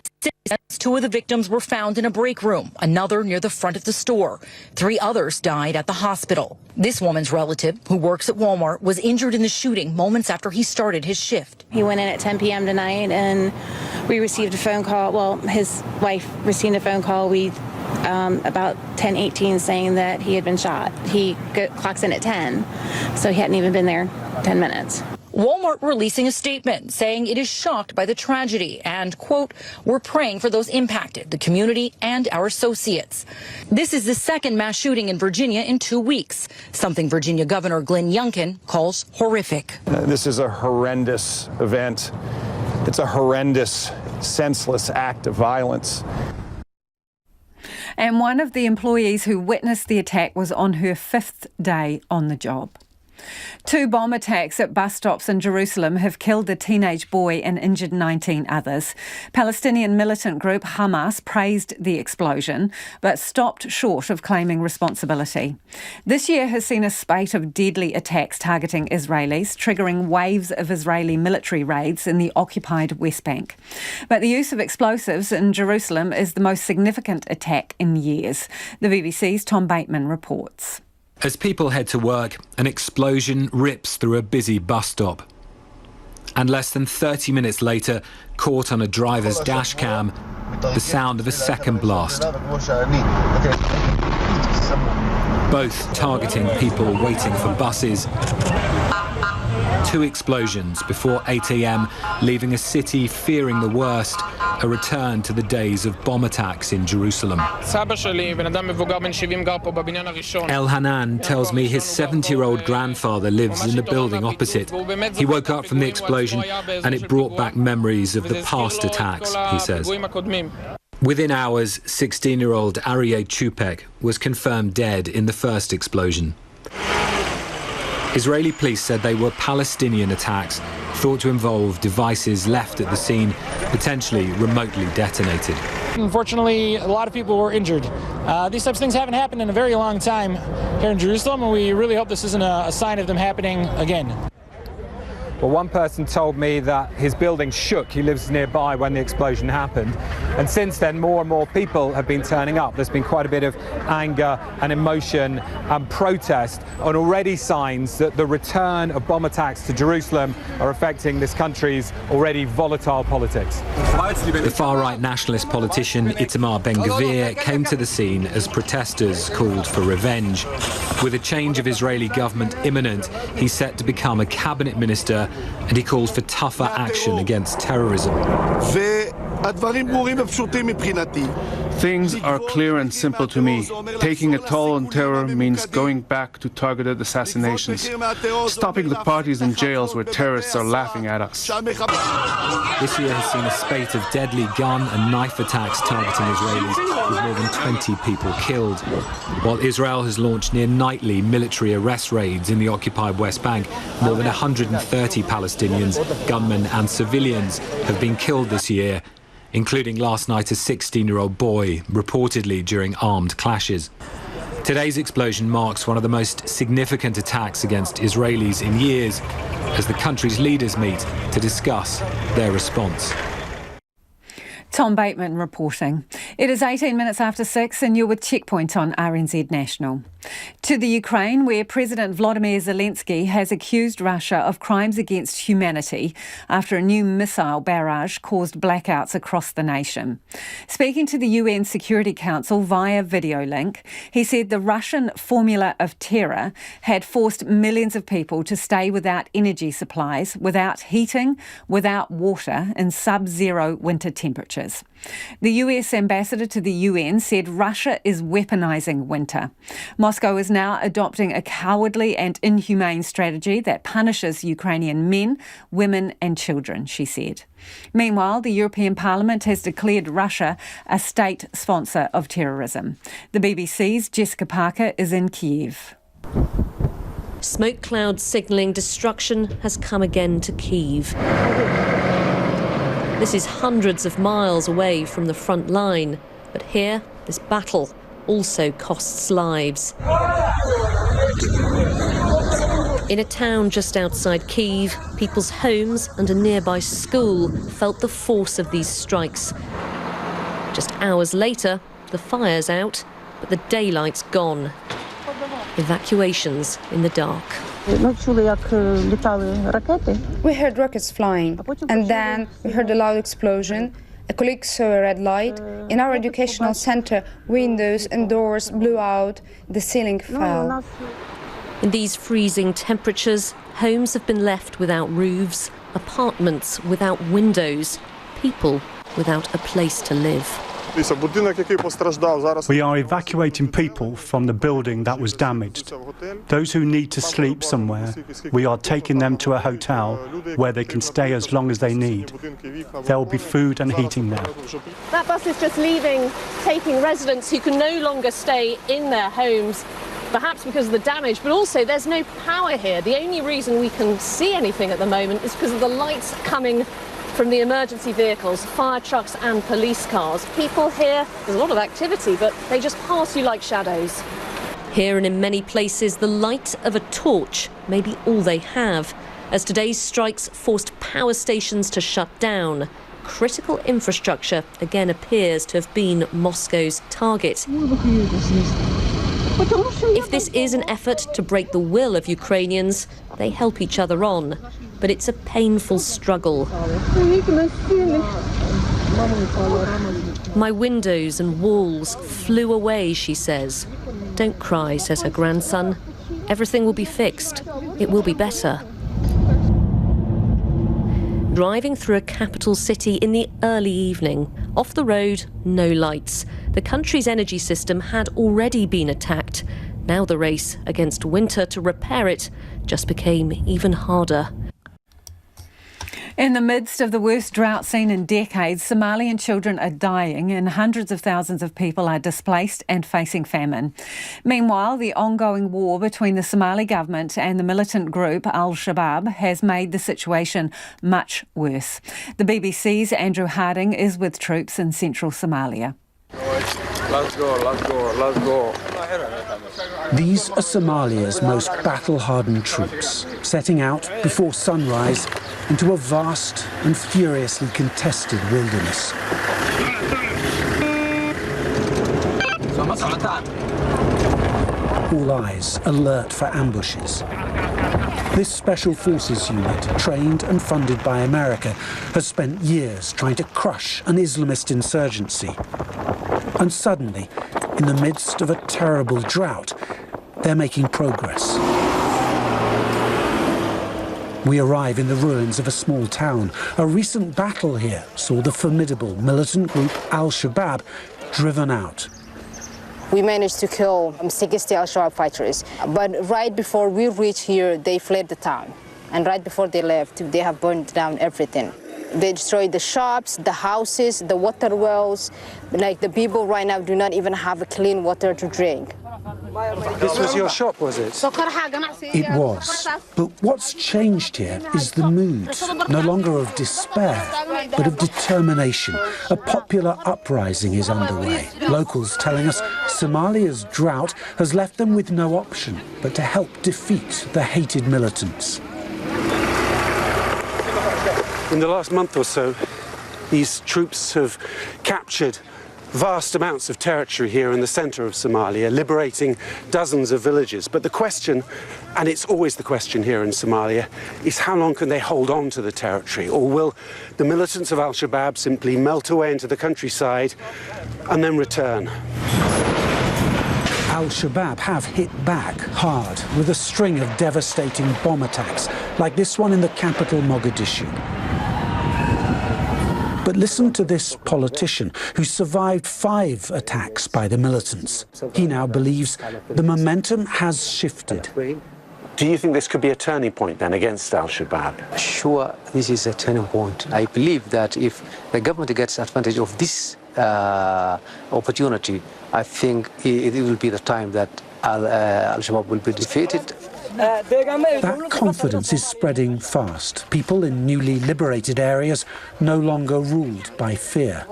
2 of the victims were found in a break room, another near the front of the store. 3 others died at the hospital. This woman's relative, who works at Walmart, was injured in the shooting moments after he started his shift. He went in at 10 p.m. tonight, and we received a phone call. Well, his wife received a phone call about 10:18 saying that he had been shot. He clocks in at 10, so he hadn't even been there 10 minutes. Walmart releasing a statement saying it is shocked by the tragedy and, quote, "We're praying for those impacted, the community and our associates." This is the second mass shooting in Virginia in 2 weeks, something Virginia Governor Glenn Youngkin calls horrific. This is a horrendous event. It's a horrendous, senseless act of violence. And one of the employees who witnessed the attack was on her 5th day on the job. 2 bomb attacks at bus stops in Jerusalem have killed a teenage boy and injured 19 others. Palestinian militant group Hamas praised the explosion, but stopped short of claiming responsibility. This year has seen a spate of deadly attacks targeting Israelis, triggering waves of Israeli military raids in the occupied West Bank. But the use of explosives in Jerusalem is the most significant attack in years. The BBC's Tom Bateman reports. As people head to work, an explosion rips through a busy bus stop. And less than 30 minutes later, caught on a driver's dash cam, the sound of a second blast. Both targeting people waiting for buses. 2 explosions before 8 a.m, leaving a city fearing the worst, a return to the days of bomb attacks in Jerusalem. El Hanan tells me his 70-year-old grandfather lives in the building opposite. He woke up from the explosion and it brought back memories of the past attacks, he says. Within hours, 16-year-old Aryeh Chupek was confirmed dead in the first explosion. Israeli police said they were Palestinian attacks, thought to involve devices left at the scene, potentially remotely detonated. Unfortunately, a lot of people were injured. These types of things haven't happened in a very long time here in Jerusalem, and we really hope this isn't a sign of them happening again. Well, one person told me that his building shook. He lives nearby when the explosion happened. And since then, more and more people have been turning up. There's been quite a bit of anger and emotion and protest, and already signs that the return of bomb attacks to Jerusalem are affecting this country's already volatile politics. The far-right nationalist politician Itamar Ben-Gvir came to the scene as protesters called for revenge. With a change of Israeli government imminent, he's set to become a cabinet minister, and he calls for tougher action against terrorism. Things are clear and simple to me. Taking a toll on terror means going back to targeted assassinations, stopping the parties and jails where terrorists are laughing at us. This year has seen a spate of deadly gun and knife attacks targeting Israelis, with more than 20 people killed. While Israel has launched near nightly military arrest raids in the occupied West Bank, more than 130 Palestinians, gunmen and civilians have been killed this year, including last night a 16-year-old boy, reportedly during armed clashes. Today's explosion marks one of the most significant attacks against Israelis in years, as the country's leaders meet to discuss their response. Tom Bateman reporting. It is 18 minutes after 6 and you're with Checkpoint on RNZ National. To the Ukraine, where President Volodymyr Zelensky has accused Russia of crimes against humanity after a new missile barrage caused blackouts across the nation. Speaking to the UN Security Council via video link, he said the Russian formula of terror had forced millions of people to stay without energy supplies, without heating, without water in sub-zero winter temperatures. The US ambassador to the UN said Russia is weaponising winter. Moscow is now adopting a cowardly and inhumane strategy that punishes Ukrainian men, women and children, she said. Meanwhile, the European Parliament has declared Russia a state sponsor of terrorism. The BBC's Jessica Parker is in Kiev. Smoke clouds signalling destruction has come again to Kyiv. This is hundreds of miles away from the front line, but here, this battle also costs lives. In a town just outside Kyiv, people's homes and a nearby school felt the force of these strikes. Just hours later, the fire's out, but the daylight's gone. Evacuations in the dark. We heard rockets flying, and then we heard a loud explosion. A colleague saw a red light. In our educational center, windows and doors blew out, the ceiling fell. In these freezing temperatures, homes have been left without roofs, apartments without windows, people without a place to live. We are evacuating people from the building that was damaged. Those who need to sleep somewhere, we are taking them to a hotel where they can stay as long as they need. There will be food and heating there. That bus is just leaving, taking residents who can no longer stay in their homes, perhaps because of the damage, but also there's no power here. The only reason we can see anything at the moment is because of the lights coming from the emergency vehicles, fire trucks and police cars. People here, there's a lot of activity, but they just pass you like shadows. Here and in many places, the light of a torch may be all they have, as today's strikes forced power stations to shut down. Critical infrastructure again appears to have been Moscow's target. If this is an effort to break the will of Ukrainians, they help each other on. But it's a painful struggle. My windows and walls flew away, she says. Don't cry, says her grandson. Everything will be fixed. It will be better. Driving through a capital city in the early evening. Off the road, no lights. The country's energy system had already been attacked. Now the race against winter to repair it just became even harder. In the midst of the worst drought seen in decades, Somalian children are dying and hundreds of thousands of people are displaced and facing famine. Meanwhile, the ongoing war between the Somali government and the militant group Al-Shabaab has made the situation much worse. The BBC's Andrew Harding is with troops in central Somalia. Let's go, let's go, let's go. These are Somalia's most battle-hardened troops, setting out before sunrise into a vast and furiously contested wilderness. All eyes alert for ambushes. This Special Forces unit, trained and funded by America, has spent years trying to crush an Islamist insurgency. And suddenly, in the midst of a terrible drought, they're making progress. We arrive in the ruins of a small town. A recent battle here saw the formidable militant group Al-Shabaab driven out. We managed to kill 60 Al-Shabaab fighters, but right before we reached here, they fled the town. And right before they left, they have burned down everything. They destroyed the shops, the houses, the water wells. Like, the people right now do not even have clean water to drink. This was your shop, was it? It was. But what's changed here is the mood, no longer of despair, but of determination. A popular uprising is underway. Locals telling us Somalia's drought has left them with no option but to help defeat the hated militants. In the last month or so, these troops have captured vast amounts of territory here in the centre of Somalia, liberating dozens of villages. But the question, and it's always the question here in Somalia, is how long can they hold on to the territory? Or will the militants of Al-Shabaab simply melt away into the countryside and then return? Al-Shabaab have hit back hard with a string of devastating bomb attacks, like this one in the capital Mogadishu. But listen to this politician who survived 5 attacks by the militants. He now believes the momentum has shifted. Do you think this could be a turning point then against Al-Shabaab? Sure, this is a turning point. I believe that if the government gets advantage of this opportunity, I think it will be the time that Al-Shabaab will be defeated. That confidence is spreading fast. People in newly liberated areas no longer ruled by fear.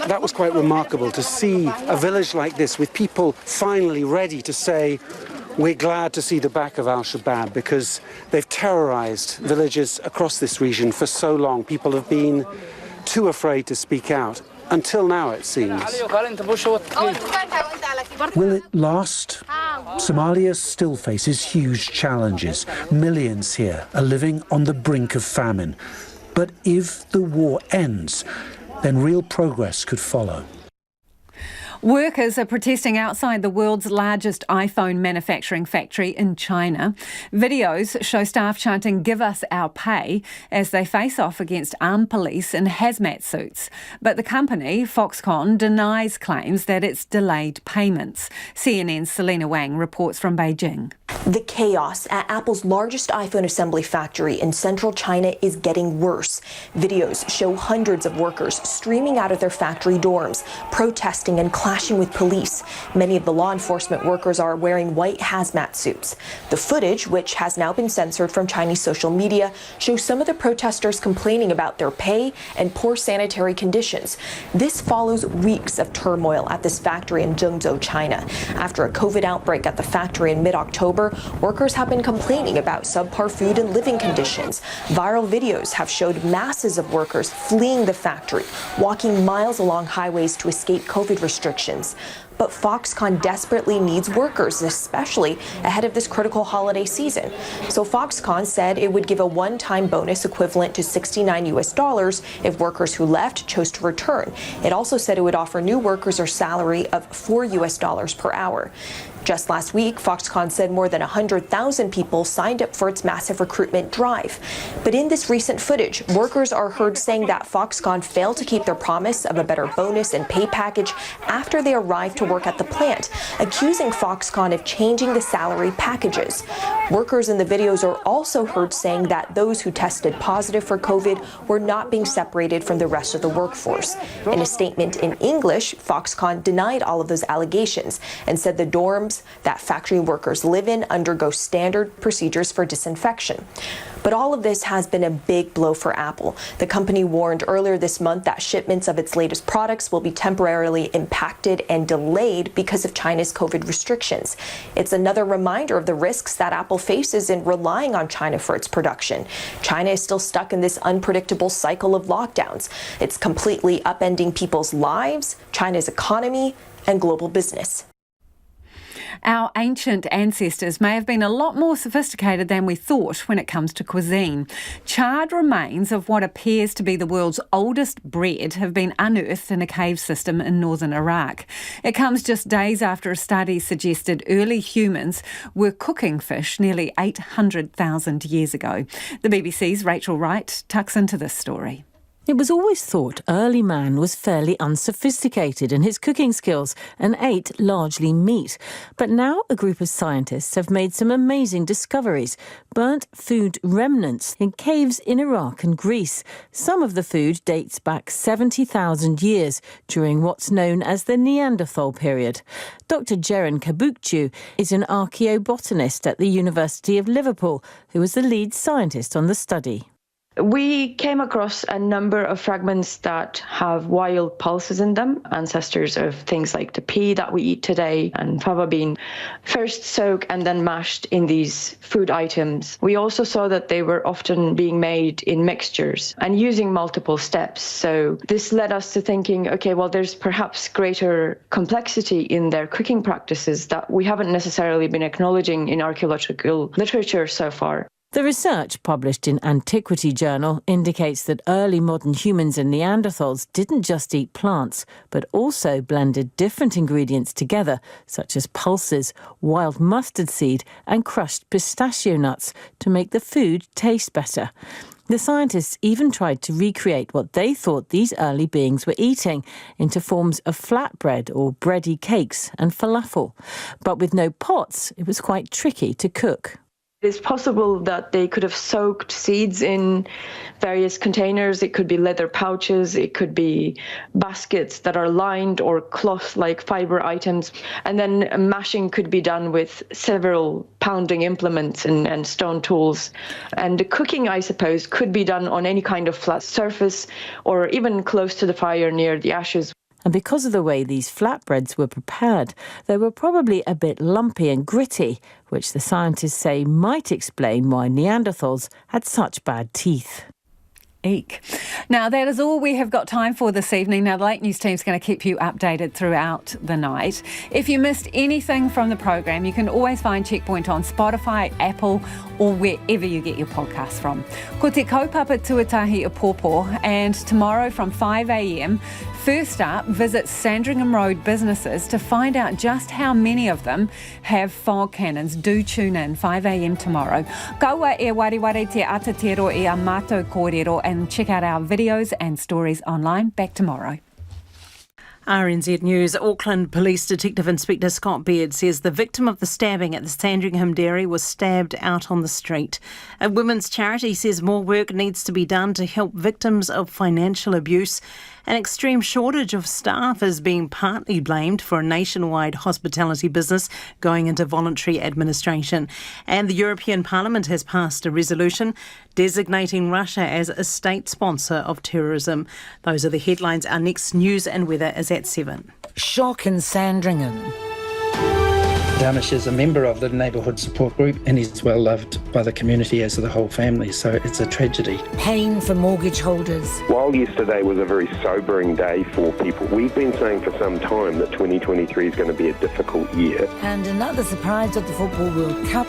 That was quite remarkable to see a village like this with people finally ready to say, we're glad to see the back of Al-Shabaab, because they've terrorized villages across this region for so long. People have been too afraid to speak out. Until now, it seems. Will it last? Somalia still faces huge challenges. Millions here are living on the brink of famine. But if the war ends, then real progress could follow. Workers are protesting outside the world's largest iPhone manufacturing factory in China. Videos show staff chanting, "Give us our pay," as they face off against armed police in hazmat suits. But the company, Foxconn, denies claims that it's delayed payments. CNN's Selena Wang reports from Beijing. The chaos at Apple's largest iPhone assembly factory in central China is getting worse. Videos show hundreds of workers streaming out of their factory dorms, protesting and clashing with police. Many of the law enforcement workers are wearing white hazmat suits. The footage, which has now been censored from Chinese social media, shows some of the protesters complaining about their pay and poor sanitary conditions. This follows weeks of turmoil at this factory in Zhengzhou, China. After a COVID outbreak at the factory in mid-October, workers have been complaining about subpar food and living conditions. Viral videos have showed masses of workers fleeing the factory, walking miles along highways to escape COVID restrictions. But Foxconn desperately needs workers, especially ahead of this critical holiday season. So Foxconn said it would give a one-time bonus equivalent to $69 if workers who left chose to return. It also said it would offer new workers a salary of $4 per hour. Just last week, Foxconn said more than 100,000 people signed up for its massive recruitment drive. But in this recent footage, workers are heard saying that Foxconn failed to keep their promise of a better bonus and pay package after they arrived to work at the plant, accusing Foxconn of changing the salary packages. Workers in the videos are also heard saying that those who tested positive for COVID were not being separated from the rest of the workforce. In a statement in English, Foxconn denied all of those allegations and said the dorms that factory workers live in undergo standard procedures for disinfection. But all of this has been a big blow for Apple. The company warned earlier this month that shipments of its latest products will be temporarily impacted and delayed because of China's COVID restrictions. It's another reminder of the risks that Apple faces in relying on China for its production. China is still stuck in this unpredictable cycle of lockdowns. It's completely upending people's lives, China's economy, and global business. Our ancient ancestors may have been a lot more sophisticated than we thought when it comes to cuisine. Charred remains of what appears to be the world's oldest bread have been unearthed in a cave system in northern Iraq. It comes just days after a study suggested early humans were cooking fish nearly 800,000 years ago. The BBC's Rachel Wright tucks into this story. It was always thought early man was fairly unsophisticated in his cooking skills and ate largely meat. But now a group of scientists have made some amazing discoveries. Burnt food remnants in caves in Iraq and Greece. Some of the food dates back 70,000 years during what's known as the Neanderthal period. Dr. Jeren Kabukcu is an archaeobotanist at the University of Liverpool, who was the lead scientist on the study. We came across a number of fragments that have wild pulses in them, ancestors of things like the pea that we eat today and fava bean, first soaked and then mashed in these food items. We also saw that they were often being made in mixtures and using multiple steps. So this led us to thinking, okay, well, there's perhaps greater complexity in their cooking practices that we haven't necessarily been acknowledging in archaeological literature so far. The research published in Antiquity Journal indicates that early modern humans and Neanderthals didn't just eat plants, but also blended different ingredients together, such as pulses, wild mustard seed and crushed pistachio nuts to make the food taste better. The scientists even tried to recreate what they thought these early beings were eating into forms of flatbread or bready cakes and falafel. But with no pots, it was quite tricky to cook. It's possible that they could have soaked seeds in various containers. It could be leather pouches, it could be baskets that are lined or cloth-like fibre items. And then mashing could be done with several pounding implements and stone tools. And the cooking, I suppose, could be done on any kind of flat surface or even close to the fire near the ashes. And because of the way these flatbreads were prepared, they were probably a bit lumpy and gritty, which the scientists say might explain why Neanderthals had such bad teeth. Eek. Now, that is all we have got time for this evening. Now, the Late News team's going to keep you updated throughout the night. If you missed anything from the program, you can always find Checkpoint on Spotify, Apple, or wherever you get your podcasts from. Ko te kaupapa tuatahi a pōpō, and tomorrow from 5 a.m, first up, visit Sandringham Road businesses to find out just how many of them have fog cannons. Do tune in, 5 a.m. tomorrow. Kaua e wariwari te atatero e a mātou kōrero, and check out our videos and stories online. Back tomorrow. RNZ News. Auckland Police Detective Inspector Scott Beard says the victim of the stabbing at the Sandringham dairy was stabbed out on the street. A women's charity says more work needs to be done to help victims of financial abuse. An extreme shortage of staff is being partly blamed for a nationwide hospitality business going into voluntary administration. And the European Parliament has passed a resolution designating Russia as a state sponsor of terrorism. Those are the headlines. Our next news and weather is at 7. Shock in Sandringham. Danish is a member of the neighbourhood support group and he's well loved by the community as the whole family, so it's a tragedy. Pain for mortgage holders. While yesterday was a very sobering day for people, we've been saying for some time that 2023 is going to be a difficult year. And another surprise at the Football World Cup.